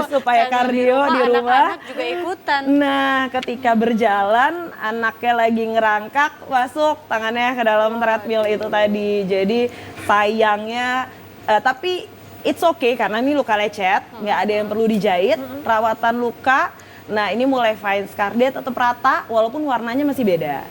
Supaya kardio di rumah. Anak-anak juga ikutan. Nah, ketika berjalan, anaknya lagi ngerangkak, masuk tangannya ke dalam treadmill itu tadi. Jadi sayangnya, tapi it's okay karena ini luka lecet, nggak ada yang perlu dijahit, perawatan luka. Nah, ini mulai fine scar, dia tetap rata walaupun warnanya masih beda.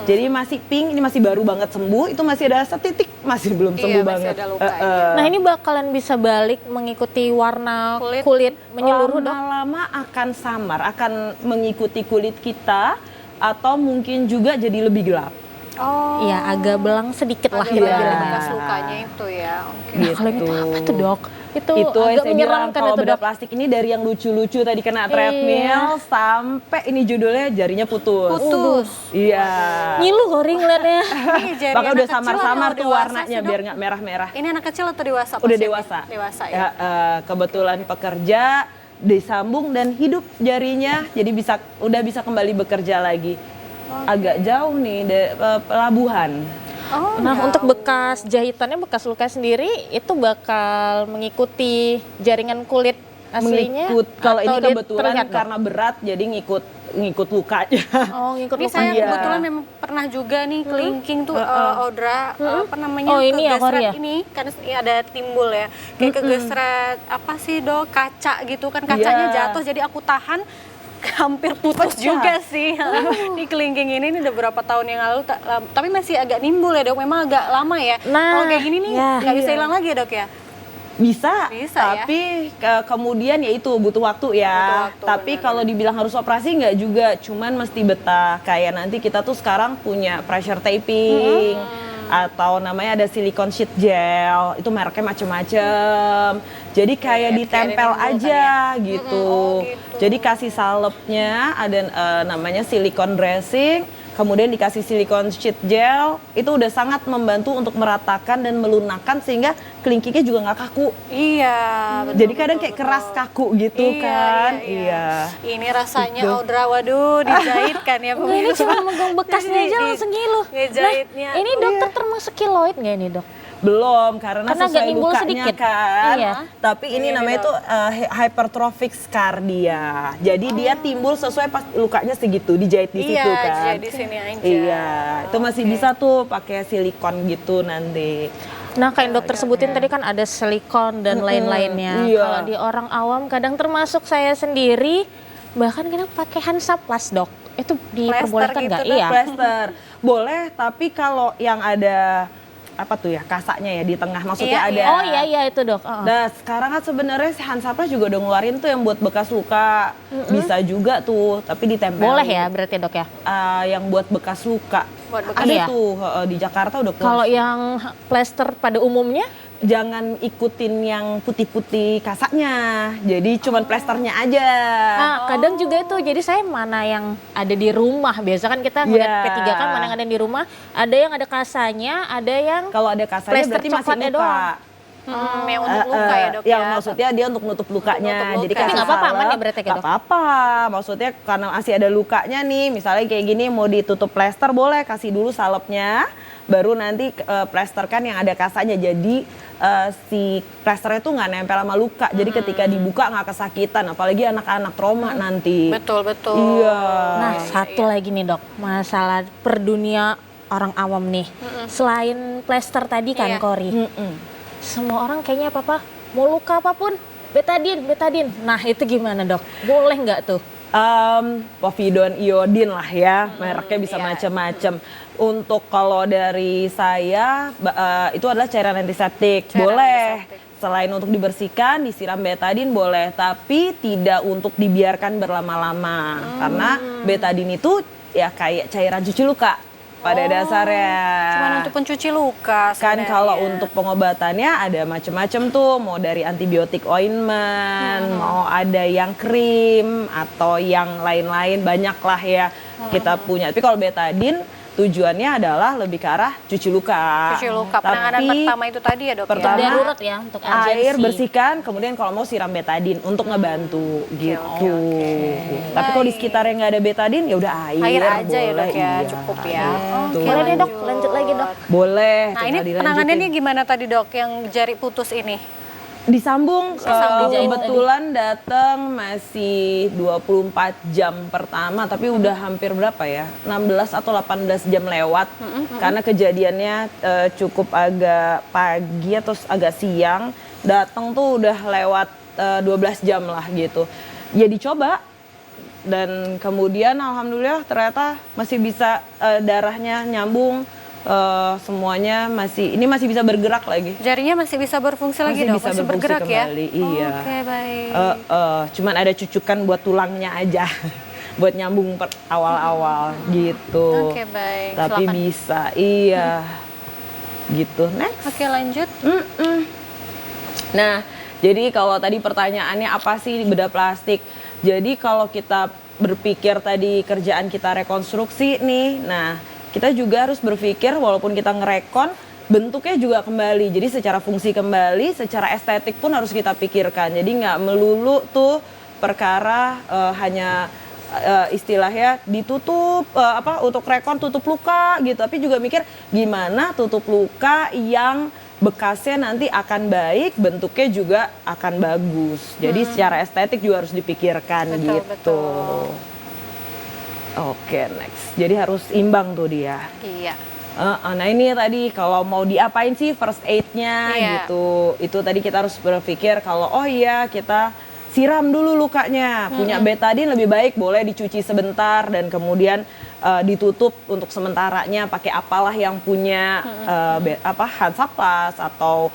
Jadi masih pink, ini masih baru banget sembuh, itu masih ada setitik, masih belum sembuh Masih banget. ada luka, iya. Nah ini bakalan bisa balik mengikuti warna kulit menyeluruh dok? Lama-lama akan samar, akan mengikuti kulit kita atau mungkin juga jadi lebih gelap. Oh. Iya agak belang sedikit lah Ada gitu bagian ya. bekas lukanya itu ya. Oke. Nah, kalau itu apa tuh dok? Itu Itu yang agak saya bilang menyeramkan kalau itu bedah dok. plastik ini dari yang lucu-lucu tadi kena treadmill sampai ini judulnya jarinya putus. Putus. Iya. Ngilu goring liatnya. Ini jari Makanya anak udah kecil samar-samar atau tuh dewasa warnanya sih, Dok? biar nggak merah-merah. Ini anak kecil atau dewasa? Udah pasiennya? dewasa. Dewasa ya. Ya, kebetulan pekerja disambung dan hidup jarinya jadi udah bisa kembali bekerja lagi. Agak jauh nih pelabuhan. Oh, Nah untuk bekas jahitannya, bekas luka sendiri itu bakal mengikuti jaringan kulit aslinya? Kalau ini atau dia kebetulan terlihat, Dok? karena berat jadi ngikut lukanya. Oh ngikut ini luka. saya Iya. kebetulan memang pernah juga nih kelingking tuh Audra apa namanya Oh, ini ya, kegesret Korea? ini kan ada timbul ya kayak kegesret apa sih dok kaca gitu kan kacanya Iya. jatuh jadi aku tahan hampir putus Pecah. juga sih di kelingking ini udah berapa tahun yang lalu tapi masih agak nimbul ya dok memang agak lama ya Nah, kalau kayak gini nih ya. nggak bisa hilang lagi ya dok ya. Bisa, Bisa, ya. tapi kemudian ya itu butuh waktu ya. Butuh waktu, Tapi benar, kalau dibilang harus operasi nggak juga, cuman mesti betah. Kayak nanti kita tuh sekarang punya pressure taping atau namanya ada silicone sheet gel, itu mereknya macem-macem. Jadi kayak Kayak ditempel ada yang aja gitu. Oh, gitu. Jadi kasih salepnya ada namanya silicone dressing. Kemudian dikasih silicone sheet gel, itu udah sangat membantu untuk meratakan dan melunakkan sehingga kelingkingnya juga nggak kaku. Iya. betul, Jadi kadang betul, kayak keras betul. kaku gitu kan. Iya. Ini rasanya Audra, waduh dijahit kan ya Enggak, ini pemirsa. cuma megang bekasnya aja langsung ngilu. Ngejahitnya. Nah, ini dokter termasuk kiloid nggak ini dok? Belum, karena Karena agak sesuai nimbul lukanya sedikit. kan. Iya. Tapi ini namanya tuh hypertrophic scar dia. Jadi dia timbul sesuai pas lukanya segitu, dijahit di Iya, situ kan. jadi sini aja. Iya, itu masih bisa tuh pakai silikon gitu nanti. Nah, kayak dokter sebutin tadi kan ada silikon dan lain-lainnya. Iya. Kalau di orang awam kadang termasuk saya sendiri bahkan kadang pakai Hansaplast dok. Itu diperbolehkan gitu, nggak? Dok? Iya. Plaster boleh, tapi kalau yang ada apa tuh ya kasanya ya di tengah, maksudnya Iya, ada. Oh iya itu dok. Nah sekarang kan sebenarnya si Hansaplast juga udah ngeluarin tuh yang buat bekas luka, bisa juga tuh, tapi ditempel. Boleh ya berarti dok ya. Yang buat bekas luka. Buat bekas Ada ya? tuh di Jakarta udah keluar. Kalau yang plester pada umumnya? Jangan ikutin yang putih-putih kasaknya, jadi cuman plesternya aja. Nah, kadang juga itu, jadi saya mana yang ada di rumah, biasa kan kita ngeliat Iya. P3 kan mana yang ada di rumah, ada yang ada kasanya, ada yang Kalau ada kasarnya Plester berarti masih coklatnya luka. doang. Yang untuk luka ya dok ya. Yang maksudnya dia untuk nutup lukanya. Untuk nutup Jadi luka. Tapi kasih nggak apa-apa, aman salep, ya berarti ya, nggak dok? apa-apa. Maksudnya karena masih ada lukanya nih, misalnya kayak gini mau ditutup plester boleh kasih dulu salepnya, baru nanti plesterkan yang ada kasanya. Jadi si plesternya tuh nggak nempel sama luka. Jadi ketika dibuka nggak kesakitan, apalagi anak-anak trauma nanti. Betul betul. Iya. Nah, satu lagi nih dok, masalah per dunia orang awam nih. Selain plester tadi kan Iya. Kori, Mm-mm. semua orang kayaknya apa-apa, mau luka apapun, betadin. Nah itu gimana dok? Boleh nggak tuh? Povidone iodin lah ya, mereknya bisa iya. macam-macam. Untuk kalau dari saya itu adalah cairan antiseptik, Cairan boleh. antiseptik. Selain untuk dibersihkan, disiram betadin boleh, tapi tidak untuk dibiarkan berlama-lama. Karena betadin itu ya kayak cairan cuci luka pada dasarnya. Cuman untuk pencuci luka Kan sebenarnya. kalau untuk pengobatannya ada macam-macam tuh, mau dari antibiotik ointment, mau ada yang krim atau yang lain-lain, banyak lah ya kita punya. Tapi kalau betadin tujuannya adalah lebih ke arah cuci luka. Cuci luka. Penanganan Tapi pertama itu tadi ya dok pertama, ya. Darurat ya untuk emergency. air bersihkan, kemudian kalau mau siram betadin untuk ngebantu gitu. Tapi kalau di sekitarnya nggak ada betadin ya udah air, Air aja ya boleh, dok ya, iya. cukup ya. Gitu. Oke, Boleh deh dok, lanjut lagi dok. Boleh. Nah ini tinggal dilanjutin. penanganannya gimana tadi dok yang jari putus ini? Disambung, dijahit kebetulan datang masih 24 jam pertama, tapi udah hampir berapa ya, 16 atau 18 jam lewat, karena kejadiannya cukup agak pagi atau agak siang, datang tuh udah lewat 12 jam lah gitu. Ya dicoba, dan kemudian alhamdulillah ternyata masih bisa darahnya nyambung, semuanya masih bisa bergerak lagi. Jarinya masih bisa berfungsi lagi dok? Bisa Masih berfungsi bergerak ya? kembali, iya. Oke baik. Cuman ada cucukan buat tulangnya aja, buat nyambung awal-awal gitu. Oke baik. Tapi Silakan. bisa, iya. Gitu, next. Oke lanjut. Nah, jadi kalau tadi pertanyaannya apa sih bedah plastik? Jadi kalau kita berpikir tadi kerjaan kita rekonstruksi nih, nah kita juga harus berpikir walaupun kita ngerekon, bentuknya juga kembali. Jadi secara fungsi kembali, secara estetik pun harus kita pikirkan. Jadi nggak melulu tuh perkara hanya istilahnya ditutup untuk rekon tutup luka gitu, tapi juga mikir gimana tutup luka yang bekasnya nanti akan baik, bentuknya juga akan bagus. Jadi secara estetik juga harus dipikirkan Betul, gitu. betul. Oke, next. Jadi harus imbang tuh dia. Iya. Nah ini tadi kalau mau diapain sih first aid-nya Iya. gitu. Itu tadi kita harus berpikir kalau oh iya kita siram dulu lukanya. Punya betadin lebih baik boleh dicuci sebentar dan kemudian ditutup untuk sementaranya pakai apalah yang punya Hansaplast atau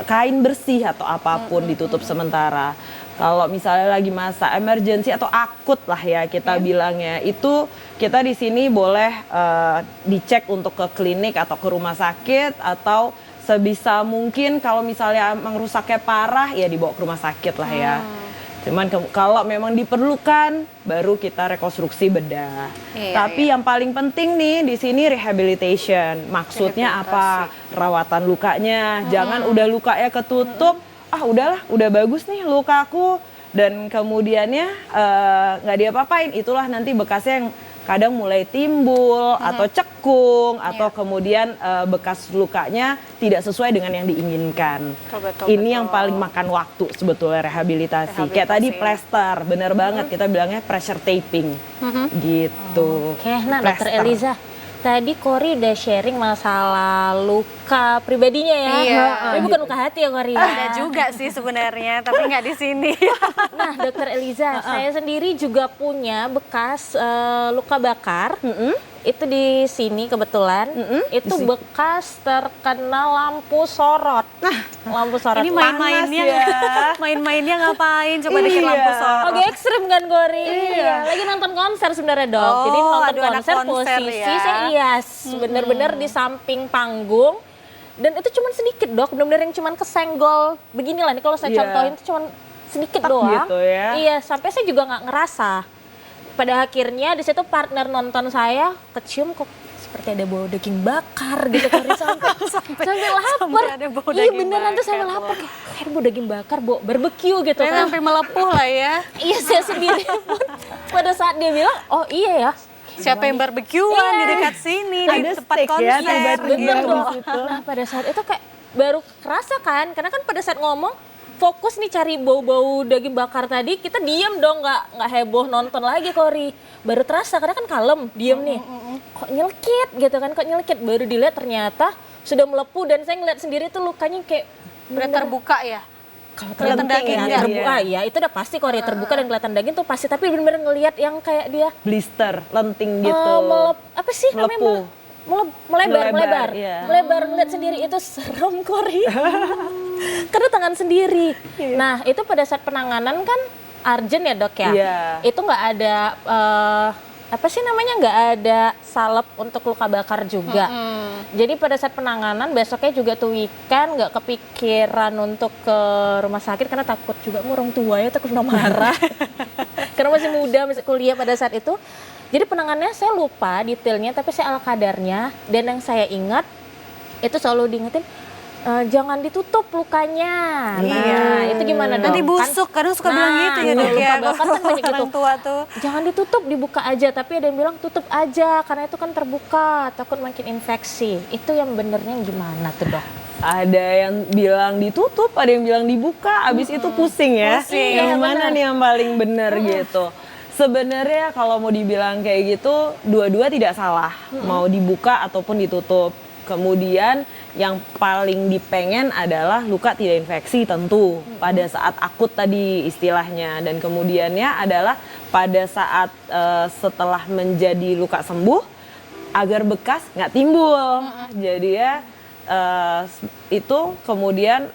kain bersih atau apapun ditutup sementara. Kalau misalnya lagi masa emergency atau akut lah ya kita bilangnya, itu kita di sini boleh dicek untuk ke klinik atau ke rumah sakit, atau sebisa mungkin kalau misalnya emang rusaknya parah ya dibawa ke rumah sakit lah ya. Cuman kalau memang diperlukan baru kita rekonstruksi bedah. Iya, Tapi yang paling penting nih di sini rehabilitation. Maksudnya apa? Rawatan lukanya. Jangan udah lukanya ketutup, udahlah, udah bagus nih lukaku, dan kemudiannya nggak diapa-apain. Itulah nanti bekasnya yang kadang mulai timbul atau cekung atau kemudian bekas lukanya tidak sesuai dengan yang diinginkan. Betul, Ini yang paling makan waktu sebetulnya rehabilitasi. Kayak tadi plester, bener banget kita bilangnya pressure taping gitu. Oke, nah dokter Plester. Eliza, tadi Kori udah sharing masalah luka pribadinya ya. Iya. Tapi bukan luka hati ya Kori. Ada juga sih sebenarnya, tapi nggak di sini. Nah, dokter Eliza, saya sendiri juga punya bekas luka bakar itu di sini kebetulan itu bekas terkena lampu sorot. Lampu sorot. Ini main-mainnya, main-mainnya ngapain? Coba dikit lampu sorot. Oke, ekstrim kan Gori? Iya. Lagi nonton konser sebenarnya Dok. Oh, Jadi nonton aduh, anak konser konser posisi ya. saya bener-bener di samping panggung. Dan itu cuman sedikit Dok, bener-bener yang cuman kesenggol. Beginilah nih kalau saya contohin itu cuman sedikit doang. gitu ya. Iya, sampai saya juga nggak ngerasa. Pada akhirnya di situ partner nonton saya kecium kok seperti ada bau daging bakar gitu Kori sampai lapar. Sampai ada bau Iya daging beneran tuh bakar. sampai lapar kayak bau daging bakar, bau barbecue gitu Saya kan. sampai melepuh lah ya. Iya saya sendiri pun pada saat dia bilang, oh iya ya. Siapa yang barbekyuan di dekat sini, di Ada tempat steak ya, konser. tiba-tiba Bener di dong. situ. Nah pada saat itu kayak baru kerasa kan, karena kan pada saat ngomong fokus nih cari bau-bau daging bakar tadi, kita diem dong, nggak heboh nonton lagi Kori. Baru terasa karena kan kalem, diem nih. Kok nyelkit gitu kan, kok nyelkit. Baru dilihat ternyata sudah melepuh dan saya ngeliat sendiri tuh lukanya kayak Udah terbuka ya? kalau kelihatan daging ya, nggak? terbuka ya itu udah pasti Kori terbuka dan kelihatan daging tuh pasti, tapi bener-bener ngelihat yang kayak dia Blister, lenting gitu. apa sih namanya Melepuh. melebar Iya. melebar ngeliat sendiri itu serem Kori karena tangan sendiri. Nah itu pada saat penanganan kan urgent ya Dok ya. Iya. Itu nggak ada apa sih namanya, nggak ada salep untuk luka bakar juga. Jadi pada saat penanganan besoknya juga tuh weekend nggak kepikiran untuk ke rumah sakit karena takut juga sama orang tua ya, takut marah. Karena masih muda, masih kuliah pada saat itu. Jadi penanganannya saya lupa detailnya, tapi saya ala kadarnya. Dan yang saya ingat itu selalu diingetin, jangan ditutup lukanya. Nah, itu gimana dong? Nanti busuk, kadang suka bilang gitu ya Dok ya. luka bakar kan banyak gitu. Orang tua tuh. Jangan ditutup, dibuka aja. Tapi ada yang bilang tutup aja, karena itu kan terbuka, takut makin infeksi. Itu yang benernya gimana tuh Dok? Ada yang bilang ditutup, ada yang bilang dibuka, abis itu pusing ya. Pusing. Yang Iya, mana bener. nih yang paling bener gitu. Sebenarnya kalau mau dibilang kayak gitu, dua-dua tidak salah. Mau dibuka ataupun ditutup. Kemudian yang paling dipengen adalah luka tidak infeksi tentu pada saat akut tadi istilahnya. Dan kemudiannya adalah pada saat setelah menjadi luka sembuh, agar bekas nggak timbul. Jadi ya itu kemudian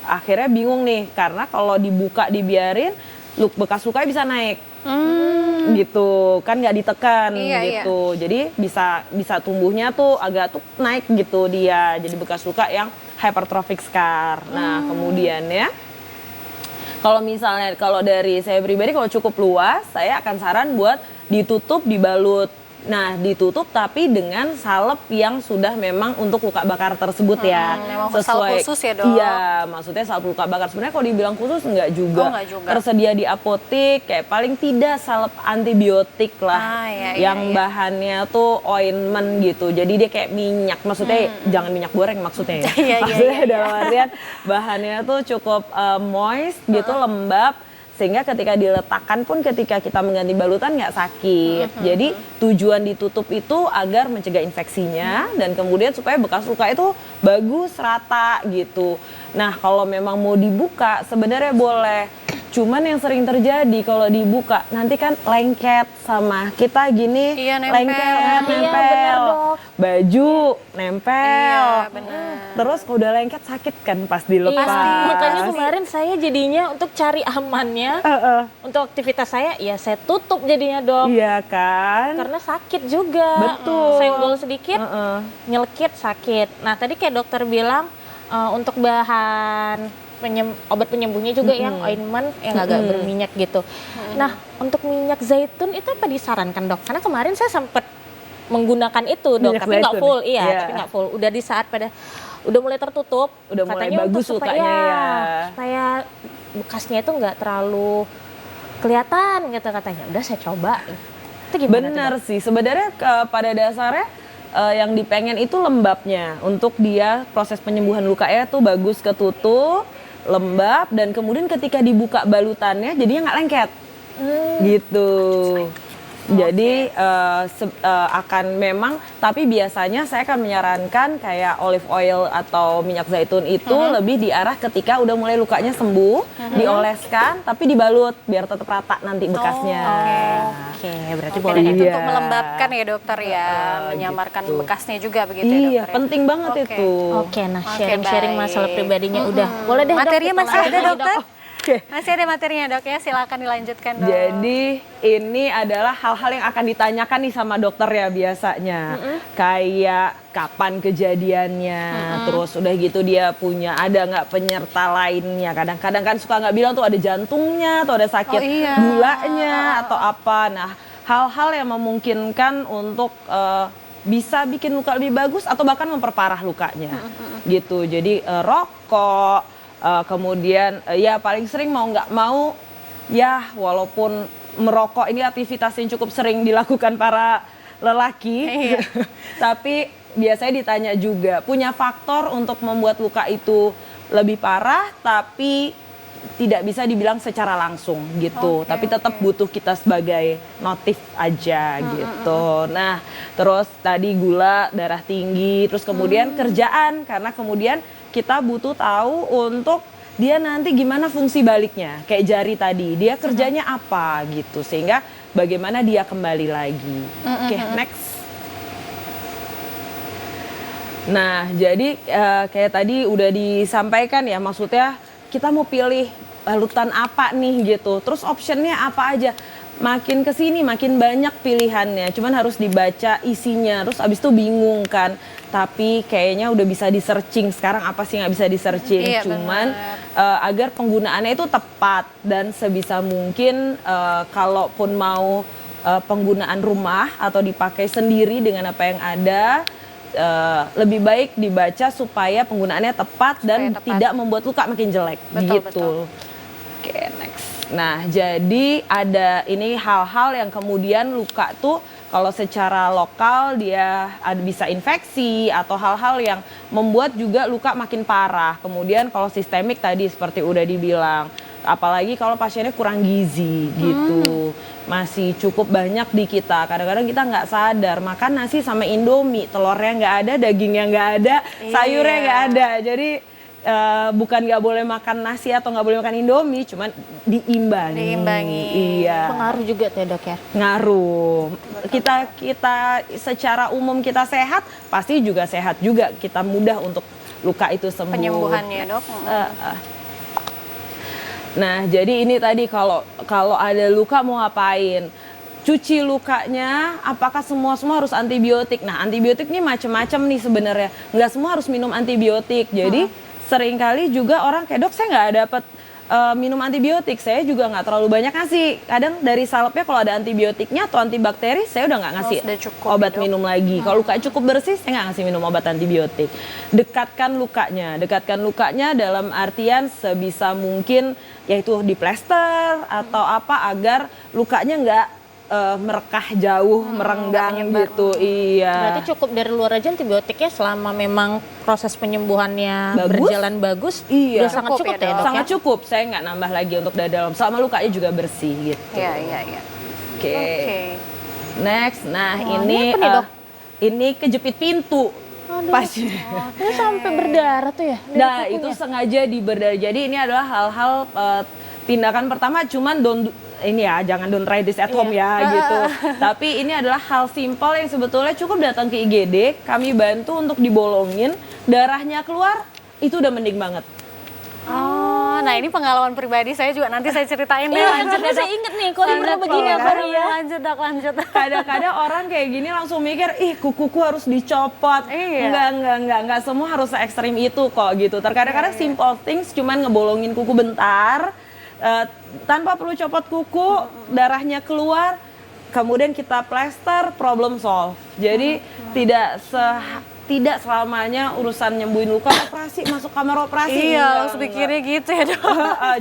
akhirnya bingung nih, karena kalau dibuka dibiarin bekas lukanya bisa naik gitu kan, nggak ditekan Iya, gitu. Jadi bisa tumbuhnya tuh agak tuh naik gitu dia, jadi bekas luka yang hypertrophic scar. Nah kemudian ya, kalau misalnya kalau dari saya pribadi kalau cukup luas, saya akan saran buat ditutup, dibalut. Nah, ditutup tapi dengan salep yang sudah memang untuk luka bakar tersebut ya. Memang salep khusus ya, Dok? Iya, maksudnya salep luka bakar. Sebenarnya kalau dibilang khusus enggak juga. Oh, enggak juga. Tersedia di apotek, kayak paling tidak salep antibiotik lah. Iya, yang iya. bahannya tuh ointment gitu. Jadi dia kayak minyak, maksudnya jangan minyak goreng maksudnya ya. Iya, iya, Maksudnya iya. dalam artian bahannya tuh cukup moist gitu, lembab, sehingga ketika diletakkan pun ketika kita mengganti balutan nggak sakit. Jadi tujuan ditutup itu agar mencegah infeksinya dan kemudian supaya bekas luka itu bagus, rata gitu. Nah kalau memang mau dibuka sebenarnya boleh. Cuman yang sering terjadi kalau dibuka nanti kan lengket sama kita gini, Iya, nempel. lengket, Iya, nempel, bener, Dok. baju nempel. Iya, benar. Terus kalau udah lengket sakit kan pas dilepas. Iya, makanya kemarin saya jadinya untuk cari amannya untuk aktivitas saya, ya saya tutup jadinya Dok. Iya kan? Karena sakit juga. Betul. Senggol sedikit, nyelkit sakit. Nah tadi kayak dokter bilang untuk bahan obat penyembuhnya juga yang ointment yang agak berminyak gitu. Nah untuk minyak zaitun itu apa disarankan Dok? Karena kemarin saya sempat menggunakan itu Dok, Minyak tapi nggak zaitun. full, iya, Iya. tapi nggak full. Udah di saat udah mulai tertutup, Udah mulai katanya bagus untuk supaya, lukanya ya. supaya bekasnya itu nggak terlalu kelihatan gitu katanya. Udah saya coba. Itu gimana tuh, Bener Dok? sih, sebenarnya pada dasarnya yang dipengen itu lembabnya. Untuk dia proses penyembuhan lukanya tuh bagus ketutup, lembab, dan kemudian ketika dibuka balutannya jadinya nggak lengket. Gitu. Jadi akan memang, tapi biasanya saya akan menyarankan kayak olive oil atau minyak zaitun itu lebih diarah ketika udah mulai lukanya sembuh, dioleskan tapi dibalut biar tetap rata nanti bekasnya. Oke, berarti Oke, boleh dan itu Iya. untuk melembabkan ya dokter ya, menyamarkan gitu. bekasnya juga begitu ya Iya, dokter ya? penting banget Oke. itu. Oke, nah Oke, sharing-sharing baik. masalah pribadinya udah. Boleh deh, Dok, Materinya kita masih lanjut ada lagi, Dok. dokter? Oke. Masih ada materinya dok ya, silakan dilanjutkan dok. Jadi ini adalah hal-hal yang akan ditanyakan nih sama dokter ya biasanya. Kayak kapan kejadiannya, terus udah gitu dia punya ada nggak penyerta lainnya. Kadang-kadang kan suka nggak bilang tuh ada jantungnya, atau ada sakit Oh, iya. gulanya atau apa. Nah, hal-hal yang memungkinkan untuk bisa bikin luka lebih bagus atau bahkan memperparah lukanya. Gitu. Jadi rokok, kemudian ya paling sering mau nggak mau ya walaupun merokok ini aktivitas yang cukup sering dilakukan para lelaki, Iya. tapi biasanya ditanya juga punya faktor untuk membuat luka itu lebih parah tapi tidak bisa dibilang secara langsung gitu, tapi tetap butuh kita sebagai notif aja gitu. Nah, terus tadi gula, darah tinggi, terus kemudian kerjaan, karena kemudian kita butuh tahu untuk dia nanti gimana fungsi baliknya, kayak jari tadi, dia kerjanya apa gitu, sehingga bagaimana dia kembali lagi. Oke, next. Nah, jadi kayak tadi udah disampaikan ya, maksudnya kita mau pilih balutan apa nih gitu. Terus optionnya apa aja. Makin kesini makin banyak pilihannya. Cuman harus dibaca isinya. Terus abis itu bingung kan. Tapi kayaknya udah bisa di searching. Sekarang apa sih nggak bisa di searching. Iya, Cuman agar penggunaannya itu tepat. Dan sebisa mungkin kalaupun mau penggunaan rumah atau dipakai sendiri dengan apa yang ada, lebih baik dibaca supaya penggunaannya tepat dan tepat. tidak membuat luka makin jelek. Betul, gitu. betul. Oke, next. Nah, jadi ada ini hal-hal yang kemudian luka tuh kalau secara lokal dia bisa infeksi atau hal-hal yang membuat juga luka makin parah. Kemudian kalau sistemik tadi seperti udah dibilang, apalagi kalau pasiennya kurang gizi gitu, masih cukup banyak di kita. Kadang-kadang kita nggak sadar makan nasi sama Indomie, telurnya nggak ada, dagingnya nggak ada, sayurnya nggak ada. Jadi bukan nggak boleh makan nasi atau nggak boleh makan Indomie, cuman diimbangi. Diimbangi. Iya. Pengaruh juga tuh ya, Dok ya. Ngaruh. Kita secara umum kita sehat, pasti juga sehat juga. Kita mudah untuk luka itu sembuh. Penyembuhannya dok. Nah, jadi ini tadi kalau ada luka mau ngapain? Cuci lukanya, apakah semua harus antibiotik? Nah, antibiotik ini macam-macam nih sebenarnya. Nggak semua harus minum antibiotik. Jadi seringkali juga orang kayak dok saya nggak dapat minum antibiotik, saya juga nggak terlalu banyak ngasih. Kadang dari salepnya kalau ada antibiotiknya atau antibakteri, saya udah nggak ngasih sudah cukup, obat ya, Dok. minum lagi. Kalau lukanya cukup bersih, saya nggak ngasih minum obat antibiotik. Dekatkan lukanya dalam artian sebisa mungkin yaitu di plester atau apa agar lukanya nggak merekah jauh, merenggang gitu. Iya. Berarti cukup dari luar aja antibiotiknya selama memang proses penyembuhannya Bagus. berjalan bagus. Iya. Udah sangat Cukup cukup ya, ya, Dok? Dok Sangat ya? cukup, saya nggak nambah lagi untuk dari dalam. Selama lukanya juga bersih gitu. Iya. Oke. Oke. Next, nah Oh, ini ini apa nih, Dok? ini kejepit pintu. Pasien. Ini sampai berdarah tuh ya? dari Nah, kukunya? itu sengaja diberdarah. Jadi ini adalah hal-hal tindakan pertama, cuman jangan don't try this at home ya gitu. Tapi ini adalah hal simpel yang sebetulnya cukup datang ke IGD, kami bantu untuk dibolongin, darahnya keluar, itu udah mending banget. Oh, nah ini pengalaman pribadi saya juga nanti saya ceritain deh. Iya, Lanjut karena deh, saya Dok. inget nih, kalau pernah begini ya, Dok. Kori ya. Lanjut dok, lanjut. Kadang-kadang orang kayak gini langsung mikir, ih kukuku harus dicopot. Iya. Enggak semua harus se-ekstrim itu kok gitu. Terkadang-kadang simple things cuman ngebolongin kuku bentar, tanpa perlu copot kuku, darahnya keluar, kemudian kita plester, problem solve. Jadi tidak selamanya urusan nyembuhin luka operasi, masuk kamar operasi. Iya, Enggak, langsung pikirnya gitu ya dok.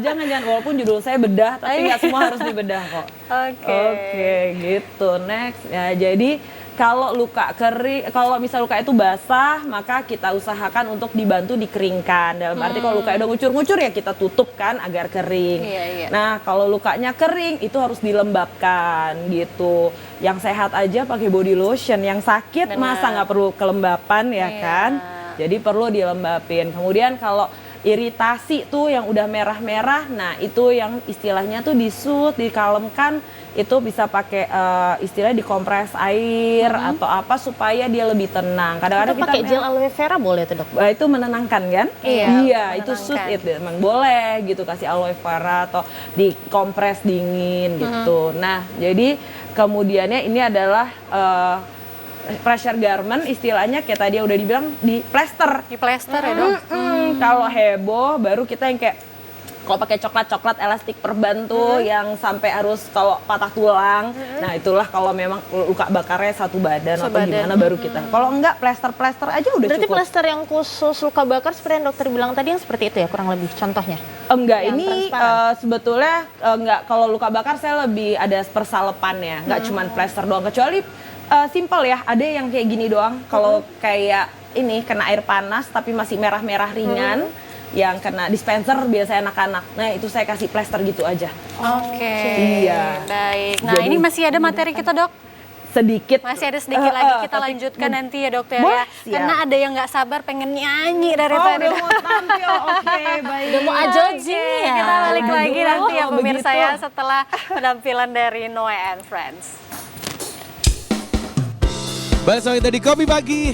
jangan walaupun judul saya bedah, tapi nggak semua harus dibedah kok. Oke. Oke, gitu. Next. Ya, jadi kalau luka kering, kalau misal luka itu basah, maka kita usahakan untuk dibantu dikeringkan. Dalam arti kalau luka udah ngucur-ngucur ya kita tutup kan agar kering. Iya. Nah, kalau lukanya kering itu harus dilembabkan gitu. Yang sehat aja pakai body lotion, yang sakit Benar. masa nggak perlu kelembapan ya Iya. kan? Jadi perlu dilembapin. Kemudian kalau iritasi tuh yang udah merah-merah, nah itu yang istilahnya tuh disut, dikalemkan, itu bisa pakai istilah dikompres air atau apa supaya dia lebih tenang. Kadang-kadang Atau kita pakai gel aloe vera boleh tuh, Dok? itu menenangkan kan? Iya, itu sud menenangkan. itu emang boleh gitu, kasih aloe vera atau dikompres dingin gitu. Nah, jadi kemudiannya ini adalah pressure garment, istilahnya kayak tadi udah dibilang di plester. Di plester ya dok? Kalau heboh baru kita yang kayak kalau pakai coklat elastik perban tuh yang sampai harus kalau patah tulang. Nah, itulah kalau memang luka bakarnya satu badan atau Sebadan. gimana baru kita. Kalau enggak plester aja udah Berarti cukup. plester yang khusus luka bakar seperti yang dokter bilang tadi yang seperti itu ya kurang lebih contohnya? Enggak, Yang ini transparan. sebetulnya enggak, kalau luka bakar saya lebih ada persalepannya, enggak cuman plester doang, kecuali simple ya, ada yang kayak gini doang. Kalau kayak ini kena air panas tapi masih merah-merah ringan, yang kena dispenser biasa anak-anak. Nah, itu saya kasih plester gitu aja. Oke. Iya. Baik. Nah, Jadi- ini masih ada materi kita dok? Sedikit. Masih ada sedikit lagi kita tapi- lanjutkan nanti ya dokter Boleh, ya. siap. Karena ada yang nggak sabar pengen nyanyi dari Oh, tadi. udah mau tampil. Oke, baik. Udah mau ajojing ya? Kita balik lagi Aduh, nanti ya pemirsa begitu. ya setelah penampilan dari Noe and Friends. Balik sama kita di Kopi Pagi.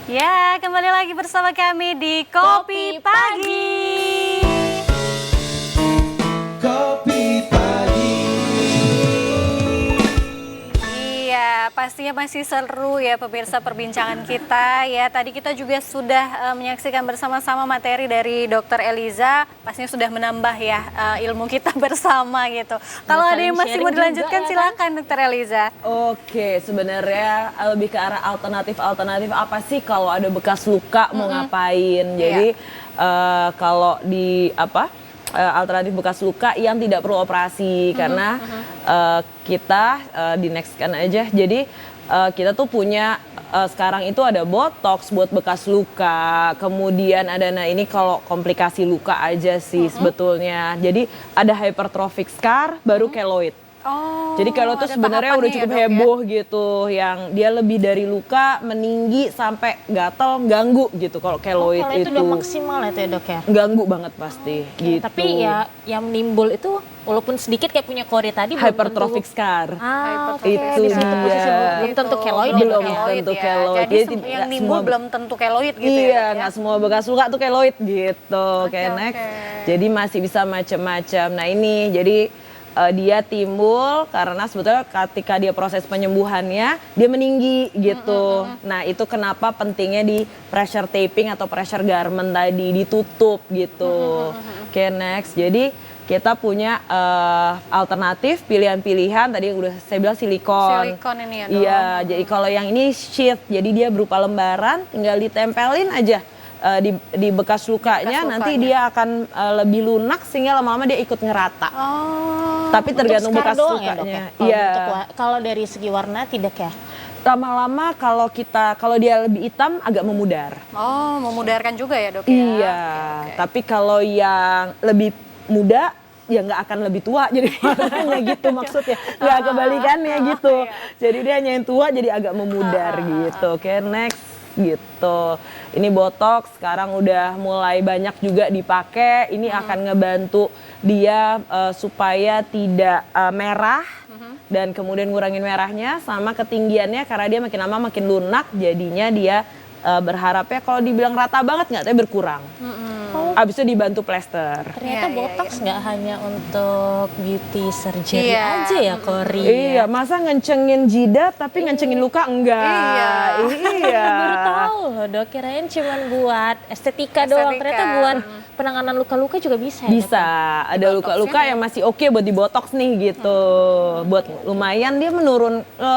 Ya, kembali lagi bersama kami di Kopi Pagi. Kopi Pagi. Iya, pastinya masih seru ya pemirsa perbincangan kita ya. Tadi kita juga sudah menyaksikan bersama-sama materi dari Dr. Eliza. Pastinya sudah menambah ya ilmu kita bersama gitu. Kalau ada yang masih mau sharing dilanjutkan juga, ya silakan Dr. Eliza. Oke, sebenarnya lebih ke arah alternatif apa sih kalau ada bekas luka mau ngapain? Jadi kalau di alternatif bekas luka yang tidak perlu operasi karena kita di nextkan aja. Jadi kita tuh punya sekarang itu ada botox buat bekas luka, kemudian ada ini kalau komplikasi luka aja sih sebetulnya. Jadi ada hypertrophic scar, baru keloid. Oh, Jadi kalau itu ada sebenarnya udah tahapannya cukup ya, Dok, ya? heboh gitu, yang dia lebih dari luka, meninggi sampai gatal, ganggu gitu. Kalau keloid Kalau itu udah maksimal ya tuh ya, Dok ya? ganggu banget pasti gitu. Tapi ya yang nimbul itu walaupun sedikit kayak punya Kori tadi belum hypertrophic tentu. scar. Oke, Itu di situ dia. posisi belum tentu keloid ya, Belum Dok ya? tentu ya. keloid. Jadi Jadi yang tidak nimbul semua- belum tentu keloid gitu Iya, ya. Dok, nggak semua bekas luka tuh keloid gitu, kayak oke. next. Jadi masih bisa macam-macam. Nah ini, jadi dia timbul karena sebetulnya ketika dia proses penyembuhannya dia meninggi gitu. Nah itu kenapa pentingnya di pressure taping atau pressure garment tadi ditutup gitu. Oke next, jadi kita punya alternatif pilihan-pilihan tadi udah saya bilang silikon. Silikon ini ya, Dok. Iya, jadi kalau yang ini sheath, jadi dia berupa lembaran, tinggal ditempelin aja di bekas lukanya. Bekas Nanti lukanya. dia akan lebih lunak sehingga lama-lama dia ikut ngerata. Oh. Tapi tergantung Untuk scar bekas doang ya, Dok lukanya. ya? Kalau Iya. kalau dari segi warna tidak ya? Lama-lama kalau dia lebih hitam agak memudar. Oh, memudarkan juga ya dok ya? Iya. Tapi kalau yang lebih muda ya nggak akan lebih tua jadi warnanya gitu maksudnya, nggak kebalikannya gitu. Jadi dia hanya yang tua jadi agak memudar gitu. Oke next gitu. Ini botox sekarang udah mulai banyak juga dipakai. Ini akan ngebantu dia supaya tidak merah dan kemudian ngurangin merahnya sama ketinggiannya karena dia makin lama makin lunak jadinya dia berharapnya kalau dibilang rata banget nggak, tapi berkurang. Abis itu dibantu plester. Ternyata Iya, botox nggak hanya untuk beauty surgery Iya. aja ya, Kori. Iya, masa ngencengin jidat tapi ngencengin luka enggak? Iya. Baru tahu loh, Dok, kirain cuman buat estetika doang. Estetika. Ternyata buat penanganan luka-luka juga bisa ya? Bisa, ada luka-luka yang masih oke buat dibotoks nih gitu. Buat lumayan dia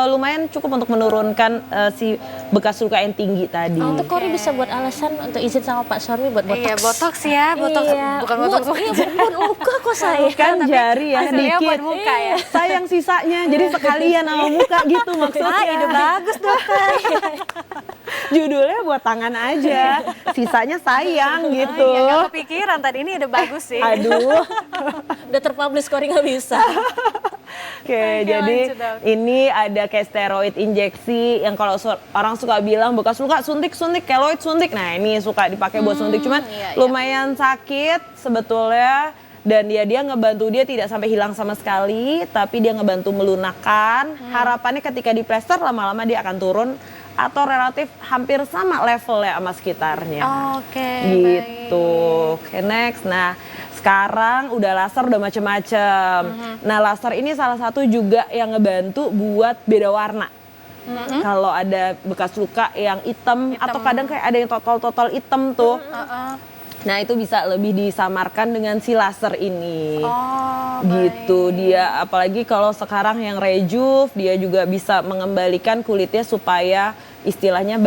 lumayan cukup untuk menurunkan si bekas luka yang tinggi tadi. Untuk Kori bisa buat alasan untuk izin sama Pak suami buat botox. Iya, botox ya, botox Iya. bukan botox. Iya, buat luka kok saya. Kan jari ya hasilnya dikit. buat muka ya. Sayang sisanya, jadi sekalian sama muka gitu maksudnya. Ah, ide bagus dokter. Judulnya buat tangan aja, sisanya sayang gitu. Iya, nggak kepikiran tadi, ini ide bagus sih. Aduh. Udah terpublish Kori nggak bisa. Oke, jadi lanjut, Dok. ini ada kayak steroid injeksi yang kalau orang suka bilang bekas luka suntik, keloid suntik. Nah, ini suka dipakai buat suntik, cuman iya, iya. lumayan sakit sebetulnya. Dan dia ngebantu dia tidak sampai hilang sama sekali, tapi dia ngebantu melunakkan. Harapannya ketika di plester lama-lama dia akan turun atau relatif hampir sama levelnya sama sekitarnya. Oke, Gitu. Oke, next. Nah, sekarang udah laser udah macem-macem. Nah, laser ini salah satu juga yang ngebantu buat beda warna. Kalau ada bekas luka yang hitam atau kadang kayak ada yang total hitam tuh. Nah, itu bisa lebih disamarkan dengan si laser ini. Oh, Gitu. Dia apalagi kalau sekarang yang rejuve, dia juga bisa mengembalikan kulitnya supaya istilahnya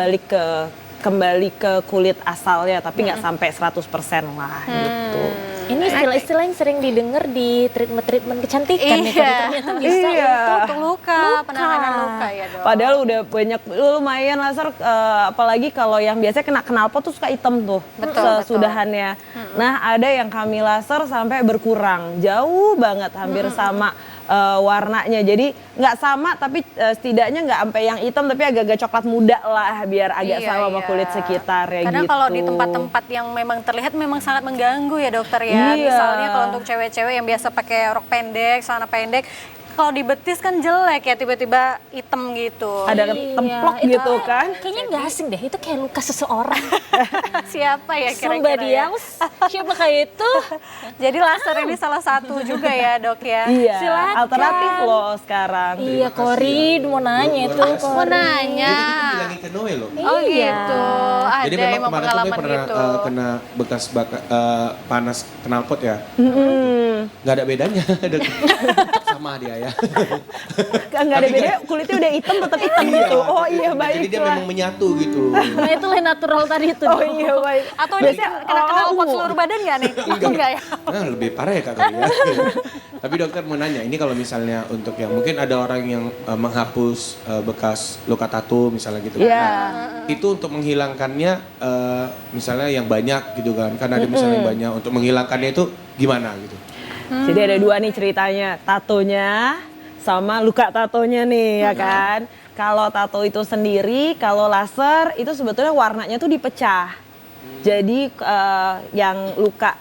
kembali ke kulit asalnya, tapi nggak sampai 100% lah gitu. Ini istilah-istilah yang sering didengar di treatment kecantikan nih, Kori. Ternyata bisa Iya. untuk luka, penanganan luka ya dok. Padahal udah banyak lumayan laser, apalagi kalau yang biasanya kena knalpot tuh suka hitam tuh sesudahannya. Nah, ada yang kami laser sampai berkurang, jauh banget, hampir sama warnanya. Jadi nggak sama, tapi setidaknya nggak sampai yang hitam, tapi agak-agak coklat muda lah, biar agak Iya, sama sama iya. kulit sekitar ya. Karena gitu. kalau di tempat-tempat yang memang terlihat memang sangat mengganggu ya dokter ya. Iya. Misalnya kalau untuk cewek-cewek yang biasa pakai rok pendek, celana pendek, kalau di betis kan jelek ya, tiba-tiba hitam gitu. ada templok itu gitu kan. Kayaknya nggak asing deh, itu kayak luka seseorang. Siapa ya kira-kira Somebody ya? else, siapakah itu? Jadi laser ini salah satu juga ya dok ya. Iya, Silakan. alternatif loh sekarang. Iya, Kori mau nanya Luar itu. biasa. Kori. Mau nanya. Jadi kita bilangin ke Noe loh. Oh Iya. gitu. Ada Jadi memang emang kemarin tuh Noe pengalaman pernah gitu. kena bekas panas knalpot ya. Nggak ada bedanya sama dia ya. Nggak ada beda, kulitnya udah hitam tetap hitam gitu. Oh iya, Jadi dia baiklah. memang menyatu gitu. Nah, itulah yang natural tadi itu. Oh iya, baik. Atau dia kena knalpot ungu. seluruh badan nggak nih? Enggak ya. Nah, lebih parah ya Kak Kori ya. Tapi dokter mau nanya, ini kalau misalnya untuk yang mungkin ada orang yang menghapus bekas luka tato misalnya gitu kan. Iya. Itu untuk menghilangkannya misalnya yang banyak gitu kan. Karena ada misalnya yang banyak, untuk menghilangkannya itu gimana gitu. Jadi ada dua nih ceritanya, tatonya sama luka tatonya nih ya kan. Kalau tato itu sendiri, kalau laser itu sebetulnya warnanya tuh dipecah. Jadi yang luka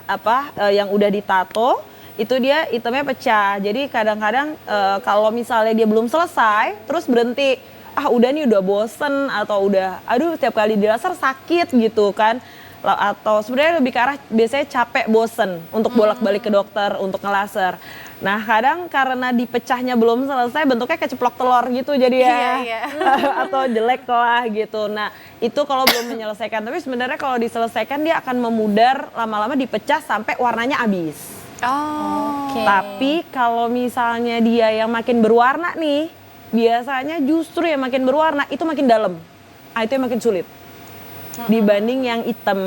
yang udah ditato itu dia hitamnya pecah. Jadi kadang-kadang kalau misalnya dia belum selesai terus berhenti, udah nih udah bosen atau udah aduh setiap kali di laser sakit gitu kan. Atau sebenarnya lebih ke arah biasanya capek, bosen untuk bolak-balik ke dokter untuk ngelaser. Nah, kadang karena dipecahnya belum selesai bentuknya kayak ceplok telur gitu jadi ya. Iya. Atau jelek lah gitu. Nah, itu kalau belum menyelesaikan. Tapi sebenarnya kalau diselesaikan dia akan memudar, lama-lama dipecah sampai warnanya habis. Oh. Oke. Tapi kalau misalnya dia yang makin berwarna nih, biasanya justru yang makin berwarna itu makin dalam. Itu yang makin sulit. Dibanding yang hitam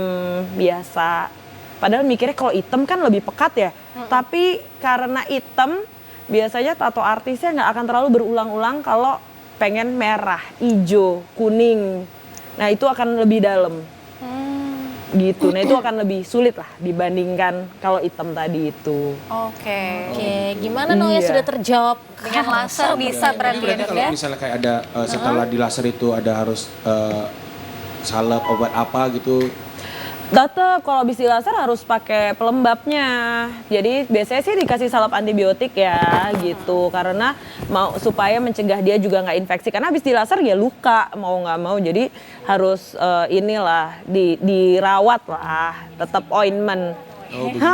biasa. Padahal mikirnya kalau hitam kan lebih pekat ya. Tapi karena hitam, biasanya tato artisnya nggak akan terlalu berulang-ulang kalau pengen merah, hijau, kuning. Nah itu akan lebih dalam. Gitu. Nah itu akan lebih sulit lah dibandingkan kalau hitam tadi itu. Oke. Oke, gimana Noe Iya. sudah terjawab? Dengan laser bisa berarti ya Berarti dok kalau ya? misalnya kayak ada setelah di laser itu ada harus salep obat apa gitu. Tetap kalau habis di laser harus pakai pelembabnya. Jadi biasanya sih dikasih salep antibiotik ya gitu. Karena mau supaya mencegah dia juga nggak infeksi. Karena habis di laser ya luka mau nggak mau. Jadi harus dirawat lah. Tetap ointment. Oh, begitu.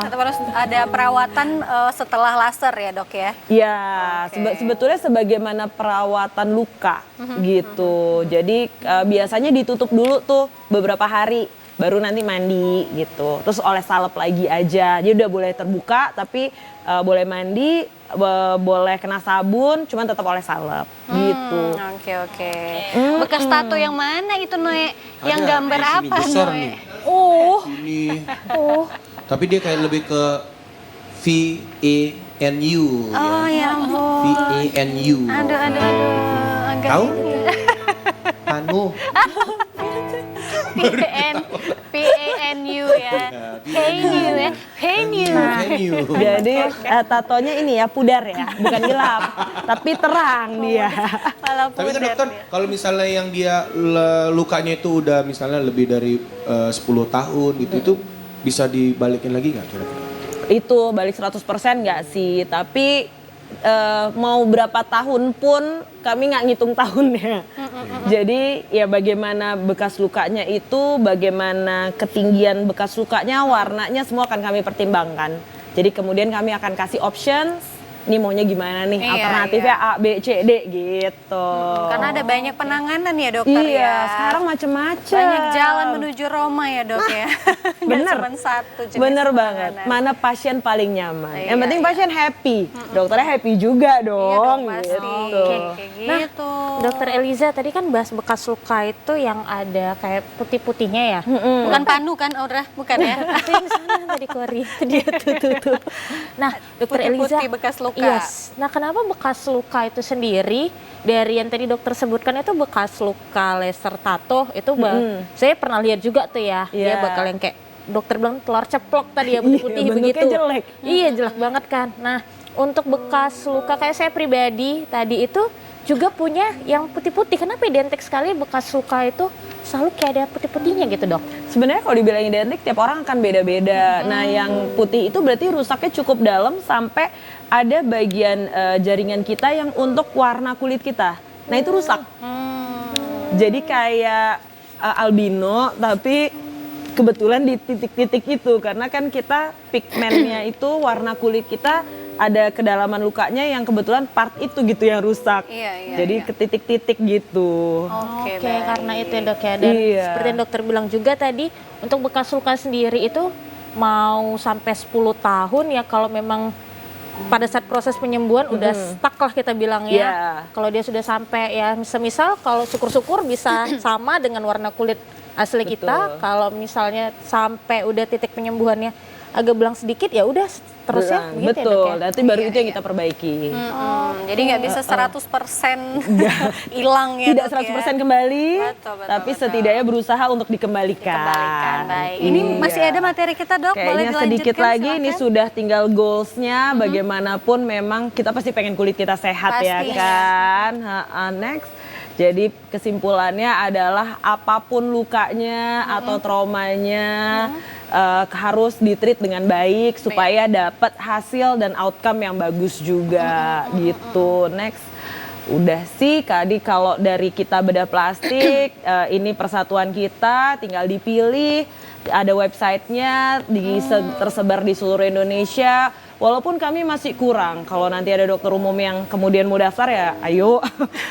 Tetap harus ada perawatan setelah laser ya dok ya? Ya, sebetulnya sebagaimana perawatan luka gitu. Jadi biasanya ditutup dulu tuh beberapa hari baru nanti mandi gitu. Terus oles salep lagi aja. Jadi udah boleh terbuka tapi boleh mandi, boleh kena sabun, cuman tetap oles salep gitu. Oke. Bekas tato yang mana itu Noe? Yang Ada, gambar di sini apa besar Noe? nih. Ini. Tapi dia kayak lebih ke VANU Oh ya ampun. VANU. Aduh. Agak Tahu? ini. Anu. PANU ya. PANU ya. PANU. VANU. Jadi tatonya ini ya pudar ya, bukan gelap, tapi terang dia. Malah Tapi kan pudar dokter, dia. kalau misalnya yang dia lukanya itu udah misalnya lebih dari 10 tahun gitu, itu bisa dibalikin lagi nggak kira-kira? Itu balik 100% nggak sih, tapi mau berapa tahun pun kami nggak ngitung tahunnya. Jadi ya bagaimana bekas lukanya itu, bagaimana ketinggian bekas lukanya, warnanya semua akan kami pertimbangkan. Jadi kemudian kami akan kasih options, ini maunya gimana nih, Iya, alternatifnya A, B, C, D gitu. Karena ada banyak penanganan ya dokter Iya, ya. sekarang macem-macem. Banyak jalan menuju Roma ya dok ya. Nggak Bener. cuma satu jenis Bener banget. penanganan. Mana pasien paling nyaman. Iya, Yang penting iya. pasien happy. Dokternya happy juga Iya dong. dong pasti. Gitu. Kayak gitu. Dokter Eliza tadi kan bahas bekas luka itu yang ada kayak putih-putihnya ya. Bukan panu kan Aura? Bukan ya? Itu yang sana tadi Kori. Itu dia tuh. Nah, Dokter Eliza. Putih-putih bekas luka. Yes. Nah, kenapa bekas luka itu sendiri dari yang tadi dokter sebutkan itu bekas luka laser tato itu saya pernah lihat juga tuh ya. Dia Iya. bakal yang kayak dokter bilang telur ceplok tadi ya putih-putih Iya, bentuknya begitu. jelek. Iya, jelek banget kan. Nah, untuk bekas luka kayak saya pribadi tadi itu juga punya yang putih-putih. Kenapa identik sekali bekas luka itu selalu kayak ada putih-putihnya gitu dok? Sebenarnya kalau dibilang identik tiap orang akan beda-beda. Nah, yang putih itu berarti rusaknya cukup dalam sampai ada bagian jaringan kita yang untuk warna kulit kita. Nah, itu rusak. Jadi kayak albino tapi kebetulan di titik-titik itu karena kan kita pigmennya itu warna kulit kita ada kedalaman lukanya yang kebetulan part itu gitu yang rusak. Iya, Jadi iya. ke titik-titik gitu. Oke, Oke, baik. karena itu ya dok ya. Dan Iya. seperti yang dokter bilang juga tadi, untuk bekas luka sendiri itu mau sampai 10 tahun ya kalau memang pada saat proses penyembuhan udah stuck lah kita bilang ya. Iya. Kalau dia sudah sampai ya semisal kalau syukur-syukur bisa sama dengan warna kulit asli kita. Betul. Kalau misalnya sampai udah titik penyembuhannya agak belang sedikit ya udah terusnya Betul, begitu ya dok betul. ya. Nanti baru itu yang kita perbaiki. Jadi nggak bisa 100% hilang ya Tidak dok 100% ya? kembali, Betul, tapi betul. setidaknya berusaha untuk dikembalikan. Dikembalikan, baik. Ini masih ada materi kita dok, boleh Kayaknya dilanjutkan sedikit lagi, ini silakan. sudah tinggal goalsnya. Bagaimanapun memang kita pasti pengen kulit kita sehat ya Pastinya. kan. Next. Jadi kesimpulannya adalah apapun lukanya atau traumanya harus ditreat dengan baik supaya dapat hasil dan outcome yang bagus juga gitu. Next. Udah sih Kadi kalau dari kita bedah plastik ini persatuan kita tinggal dipilih, ada websitenya tersebar di seluruh Indonesia. Walaupun kami masih kurang, kalau nanti ada dokter umum yang kemudian mau daftar ya ayo.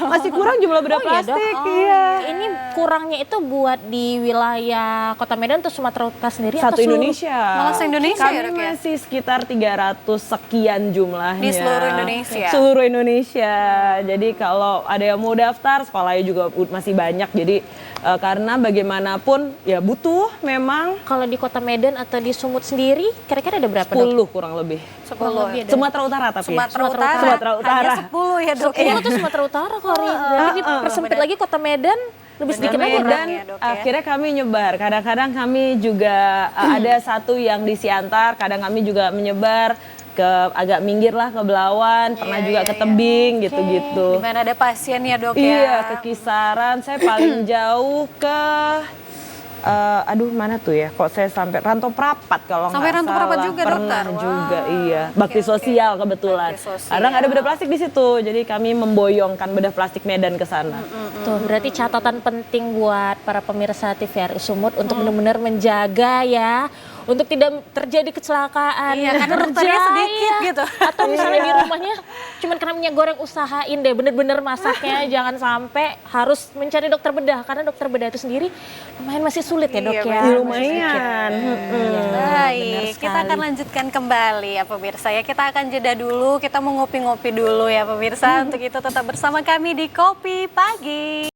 Masih kurang jumlah bedah Oh iya, Dok. plastik. Oh, Iya. Ini kurangnya itu buat di wilayah Kota Medan atau Sumatera Utara sendiri Satu atau seluruh? Indonesia. Malah se-Indonesia Kami ya, Dok, ya? masih sekitar 300 sekian jumlahnya. Di seluruh Indonesia? Seluruh Indonesia. Jadi kalau ada yang mau daftar, sekolahnya juga masih banyak. Jadi karena bagaimanapun ya butuh memang Kalau di Kota Medan atau di Sumut sendiri kira-kira ada berapa 10 dok? kurang lebih. 10 lebih ada. Sumatera Utara tapi ya. Sumatera Utara. Sumatera Utara. Hanya 10 ya dok ya. Itu Sumatera Utara Kori. Berarti dipersempit lagi Kota Medan lebih sedikit lagi Medan. dok? ya, Dok, ya. Akhirnya kami nyebar. Kadang-kadang kami juga ada satu yang di Siantar, kadang kami juga menyebar ke agak minggir lah ke Belawan, pernah juga ke Tebing gitu-gitu. Di mana ada pasien ya dok Iya, ya. ke Kisaran. Saya paling jauh ke aduh mana tuh ya? Kok saya sampai Rantau Prapat kalau nggak Sampai salah. Rantau Prapat juga, Pernah dokter? Wow. juga, iya. Bakti sosial kebetulan. Bakti sosial. Karena nggak ada bedah plastik di situ, jadi kami memboyongkan bedah plastik Medan ke sana. Tuh berarti catatan penting buat para pemirsa TVRI Sumut untuk benar-benar menjaga ya. Untuk tidak terjadi kecelakaan Iya, karena kerja, dokternya sedikit ya. gitu. Atau misalnya di rumahnya cuman karena minyak goreng, usahain deh bener-bener masaknya jangan sampai harus mencari dokter bedah, karena dokter bedah itu sendiri lumayan masih sulit ya dok Iya, ya. benar. Lumayan. Baik, kita akan lanjutkan kembali ya pemirsa ya. Kita akan jeda dulu, kita mau ngopi-ngopi dulu ya pemirsa. Untuk itu tetap bersama kami di Kopi Pagi.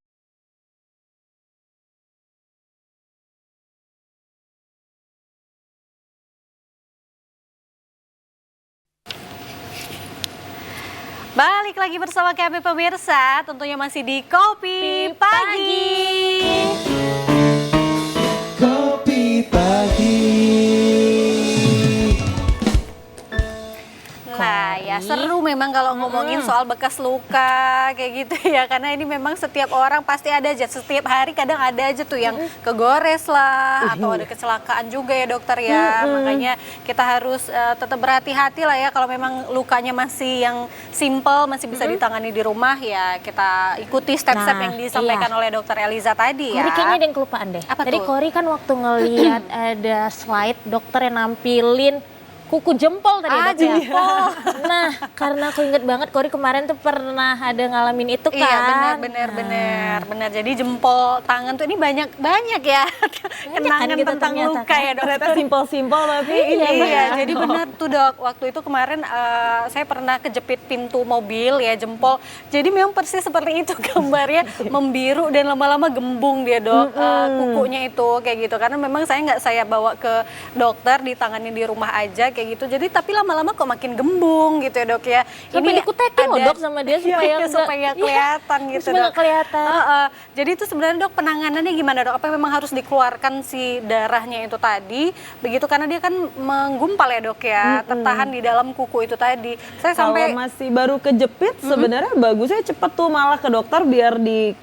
Balik lagi bersama kami pemirsa, tentunya masih di Kopi Pagi. Kopi Pagi. Nah ya seru memang kalau ngomongin soal bekas luka kayak gitu ya. Karena ini memang setiap orang pasti ada aja, setiap hari kadang ada aja tuh yang kegores lah. Atau ada kecelakaan juga ya dokter ya. Makanya kita harus tetap berhati-hati lah ya. Kalau memang lukanya masih yang simple, masih bisa ditangani di rumah ya. Kita ikuti step-step Nah, yang disampaikan oleh dokter Eliza tadi ya. Kori kayaknya ada yang kelupaan deh. Apa Tadi tuh? Kori kan waktu ngeliat ada slide dokter yang nampilin kuku jempol tadi dok ya. jempol. Nah, karena aku inget banget Kori kemarin tuh pernah ada ngalamin itu kan. Iya benar. Jadi jempol tangan tuh ini banyak ya kenangan gitu tentang ternyata luka kan. ya dok. Ternyata simpel-simpel tapi Iya, jadi benar tuh dok. Waktu itu kemarin saya pernah kejepit pintu mobil ya jempol. Jadi memang persis seperti itu gambarnya, membiru dan lama-lama gembung dia dok. Kukunya itu kayak gitu. Karena memang saya bawa ke dokter, ditangani di rumah aja kayak gitu. Jadi tapi lama-lama kok makin gembung gitu ya dok ya. Sampai dikutekin loh dok sama dia supaya nggak- supaya kelihatan Iya, gitu supaya dok. nggak kelihatan. Jadi itu sebenarnya dok penanganannya gimana dok? Apa memang harus dikeluarkan si darahnya itu tadi? Begitu karena dia kan menggumpal ya dok ya, tertahan di dalam kuku itu tadi. Saya kalau sampai masih baru kejepit sebenarnya bagusnya cepet tuh malah ke dokter biar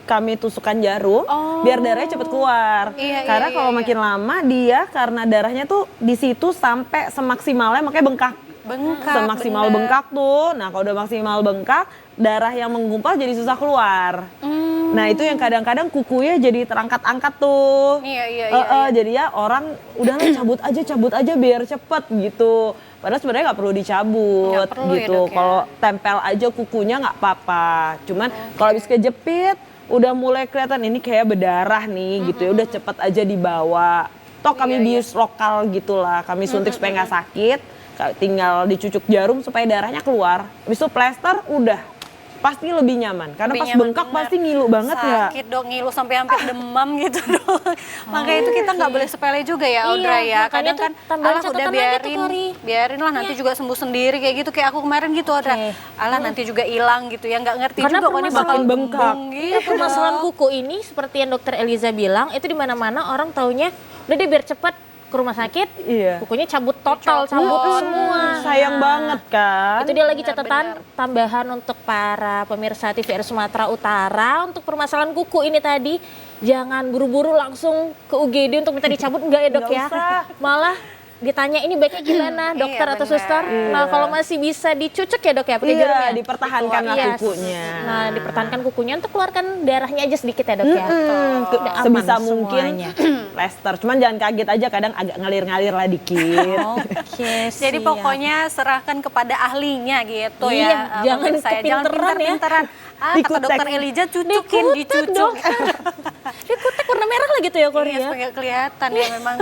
kami tusukkan jarum biar darahnya cepet keluar. Iya, Karena iya, kalau iya. makin lama dia karena darahnya tuh di situ sampai semaksimalnya makanya bengkak. bengkak. Semaksimal bener. bengkak tuh. Nah, kalau udah maksimal bengkak, darah yang menggumpal jadi susah keluar. Nah, itu yang kadang-kadang kukunya jadi terangkat-angkat tuh. Iya. Jadi ya orang udahlah cabut aja biar cepet gitu. Padahal sebenarnya nggak perlu dicabut Nggak perlu ya, gitu. Dok, ya? Kalau tempel aja kukunya nggak apa-apa. Cuman kalau habis kejepit udah mulai kelihatan ini kayak berdarah nih gitu ya. Udah cepet aja dibawa. Toh kami bius lokal gitulah. Kami suntik supaya nggak sakit. Tinggal dicucuk jarum supaya darahnya keluar. Habis itu plester udah pasti lebih nyaman. Karena Lebih pas nyaman, bengkak bener. pasti ngilu banget ya. Sakit dok, ngilu sampai hampir demam gitu dok. Makanya itu kita nggak boleh sepele juga ya Audra Iya, ya. makanya Kadang tuh kan tambahan alah udah catatan lagi tuh, biarin lah nanti juga sembuh sendiri kayak gitu. Kayak aku kemarin gitu Audra. Oke. Alah nanti juga hilang gitu ya. Nggak ngerti Karena juga kok ini bakal permasalahan bengkak. bengkak gitu. Permasalahan kuku ini seperti yang dokter Eliza bilang, itu di mana-mana orang taunya udah deh biar cepat ke rumah sakit, Iya. kukunya cabut total, cabut semua. Sayang banget kan. Itu dia lagi catatan tambahan untuk para pemirsa TVRI Sumatera Utara untuk permasalahan kuku ini tadi. Jangan buru-buru langsung ke UGD untuk minta dicabut, enggak ya dok Nggak ya. usah. Malah ditanya ini baiknya gimana dokter Iya, atau benar. suster. Nah kalau masih bisa dicucuk ya dok ya pakai Iya, jarum ya. dipertahankan lah Iya. kukunya. Nah dipertahankan kukunya untuk keluarkan darahnya aja sedikit ya dok ya. Udah aman Sebisa mungkin semuanya. plester. Cuman jangan kaget aja kadang agak ngalir-ngalir lah dikit. Oke, Jadi siap. pokoknya serahkan kepada ahlinya gitu Iya, ya. jangan pemirsa ya. Jangan kepinteran ya. pinter-pinteran. Kata Dikutek. dokter Eliza cucukin, Dikutek, dicucuk. dokter. Dia kutek warna merah lah gitu ya Kori Iya, ya. supaya nggak kelihatan ya memang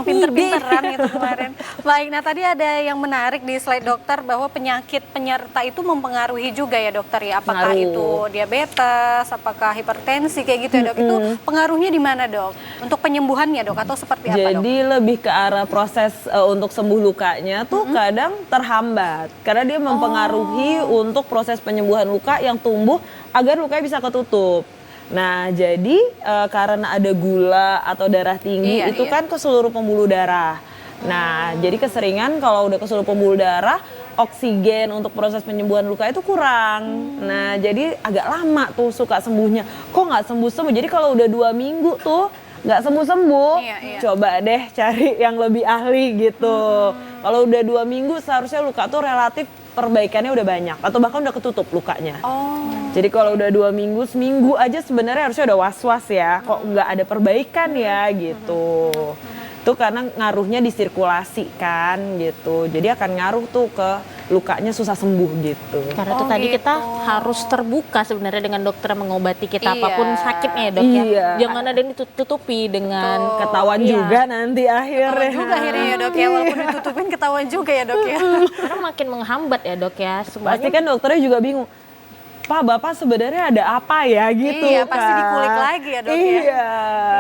pinter-pinteran gitu kemarin. Baik, nah tadi ada yang menarik di slide dokter bahwa penyakit penyerta itu mempengaruhi juga ya dokter ya. Apakah Pengaruh. itu diabetes, apakah hipertensi kayak gitu ya dok. Itu pengaruhnya di mana dok? Untuk penyembuhannya dok atau seperti apa dok? Jadi lebih ke arah proses untuk sembuh lukanya tuh kadang terhambat. Karena dia mempengaruhi untuk proses penyembuhan luka yang tumbuh agar lukanya bisa ketutup. Nah, jadi karena ada gula atau darah tinggi Iya, itu iya. kan ke seluruh pembuluh darah. Nah, jadi keseringan kalau udah ke seluruh pembuluh darah, oksigen untuk proses penyembuhan luka itu kurang. Nah, jadi agak lama tuh suka sembuhnya. Kok nggak sembuh-sembuh? Jadi kalau udah 2 minggu tuh nggak sembuh-sembuh, Iya, iya. coba deh cari yang lebih ahli gitu. Kalau udah 2 minggu seharusnya luka tuh relatif perbaikannya udah banyak atau bahkan udah ketutup lukanya. Oh, Jadi kalau udah 2 minggu, seminggu aja sebenarnya harusnya udah was-was ya. Kok nggak ada perbaikan ya gitu. Itu karena ngaruhnya di sirkulasi kan gitu. Jadi akan ngaruh tuh ke lukanya susah sembuh gitu. Karena itu Oh, tadi kita gitu. harus terbuka sebenarnya dengan dokter mengobati kita Iya. apapun sakitnya ya dok ya. Iya. Jangan ada yang ditutupi dengan Ketahuan Iya. juga nanti akhirnya. Ketahuan juga akhirnya ya dok ya, walaupun ditutupin ketahuan juga ya dok ya. karena makin menghambat ya dok ya. Pasti Semuanya kan dokternya juga bingung. Pak, Bapak sebenarnya ada apa ya gitu Iya, kan. pasti dikulik lagi ya, Dok, ya. Iya, Iya,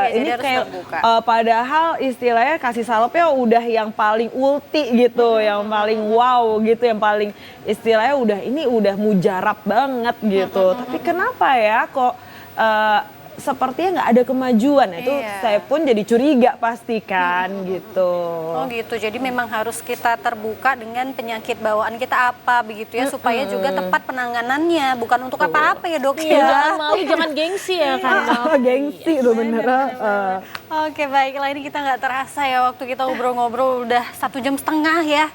ini jadi harus kayak terbuka. padahal istilahnya kasih salopnya udah yang paling ulti gitu, yang paling wow gitu, yang paling istilahnya udah mujarab banget gitu. Tapi kenapa ya kok sepertinya nggak ada kemajuan? Itu Iya. saya pun jadi curiga pasti kan gitu. Oh gitu, jadi memang harus kita terbuka dengan penyakit bawaan kita apa begitu ya, supaya juga tepat penanganannya, bukan untuk apa-apa ya dok Iya, ya. jangan malu, jangan gengsi ya kan dok. Gengsi tuh bener. Oke baiklah, ini kita nggak terasa ya waktu kita ngobrol-ngobrol udah 1,5 jam ya.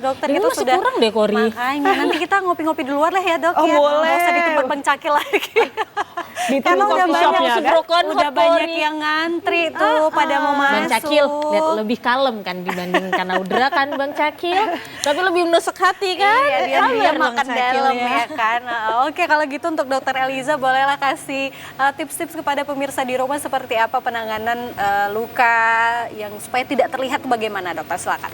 Dokter Ini itu masih sudah kurang deh, Kori. Makanya nanti kita ngopi-ngopi di luar lah ya dok Oh, ya. boleh. Nggak usah di tempat Bang Cakil lagi. Di Karena coffee udah banyak shopnya kan? Broken udah hot, banyak Kori. yang ngantri tuh pada mau masuk. Bang Cakil lihat lebih kalem kan dibandingkan Audra kan Bang Cakil, tapi lebih menusuk hati kan. Iya, dia Sabar, Bang makan Cakil dalam ya kan. Nah, oke, kalau gitu untuk Dokter Eliza bolehlah kasih tips-tips kepada pemirsa di rumah seperti apa penanganan luka yang supaya tidak terlihat bagaimana dokter, silakan.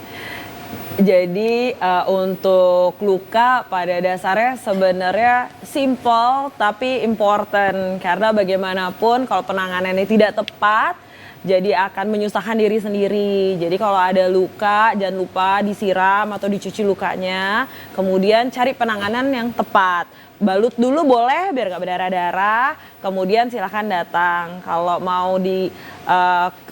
Jadi untuk luka pada dasarnya sebenarnya simple tapi important, karena bagaimanapun kalau penanganannya tidak tepat jadi akan menyusahkan diri sendiri. Jadi kalau ada luka jangan lupa disiram atau dicuci lukanya, kemudian cari penanganan yang tepat. Balut dulu boleh biar gak berdarah-darah, kemudian silahkan datang. Kalau mau di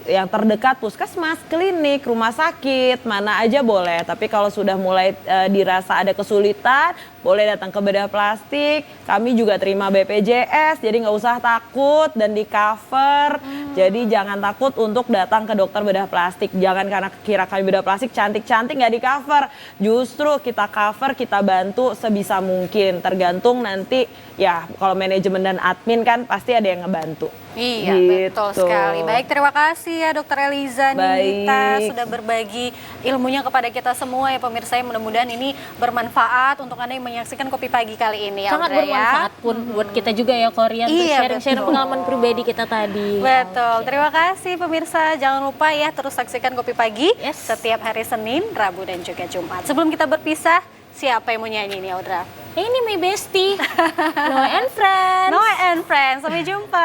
yang terdekat puskesmas, klinik, rumah sakit, mana aja boleh. Tapi kalau sudah mulai dirasa ada kesulitan, boleh datang ke bedah plastik. Kami juga terima BPJS, jadi nggak usah takut dan di cover. Jadi jangan takut untuk datang ke dokter bedah plastik. Jangan karena kira kami bedah plastik cantik-cantik nggak di cover. Justru kita cover, kita bantu sebisa mungkin. Tergantung nanti ya kalau manajemen dan admin kan pasti ada yang ngebantu. Iya, Gitu. betul sekali. Baik, terima kasih ya Dokter Eliza Ninita sudah berbagi ilmunya kepada kita semua ya pemirsa. Mudah-mudahan ini bermanfaat untuk Anda yang menyaksikan Kopi Pagi kali ini ya, Sangat Audra, bermanfaat pun buat kita juga ya Korean untuk Iya, sharing-sharing betul. pengalaman pribadi kita tadi. Betul, terima kasih pemirsa. Jangan lupa ya terus saksikan Kopi Pagi Yes. setiap hari Senin, Rabu dan juga Jumat. Sebelum kita berpisah, siapa yang mau nyanyi nih Audra? Ini my bestie, Noah and Friends. Noah and Friends, sampai jumpa.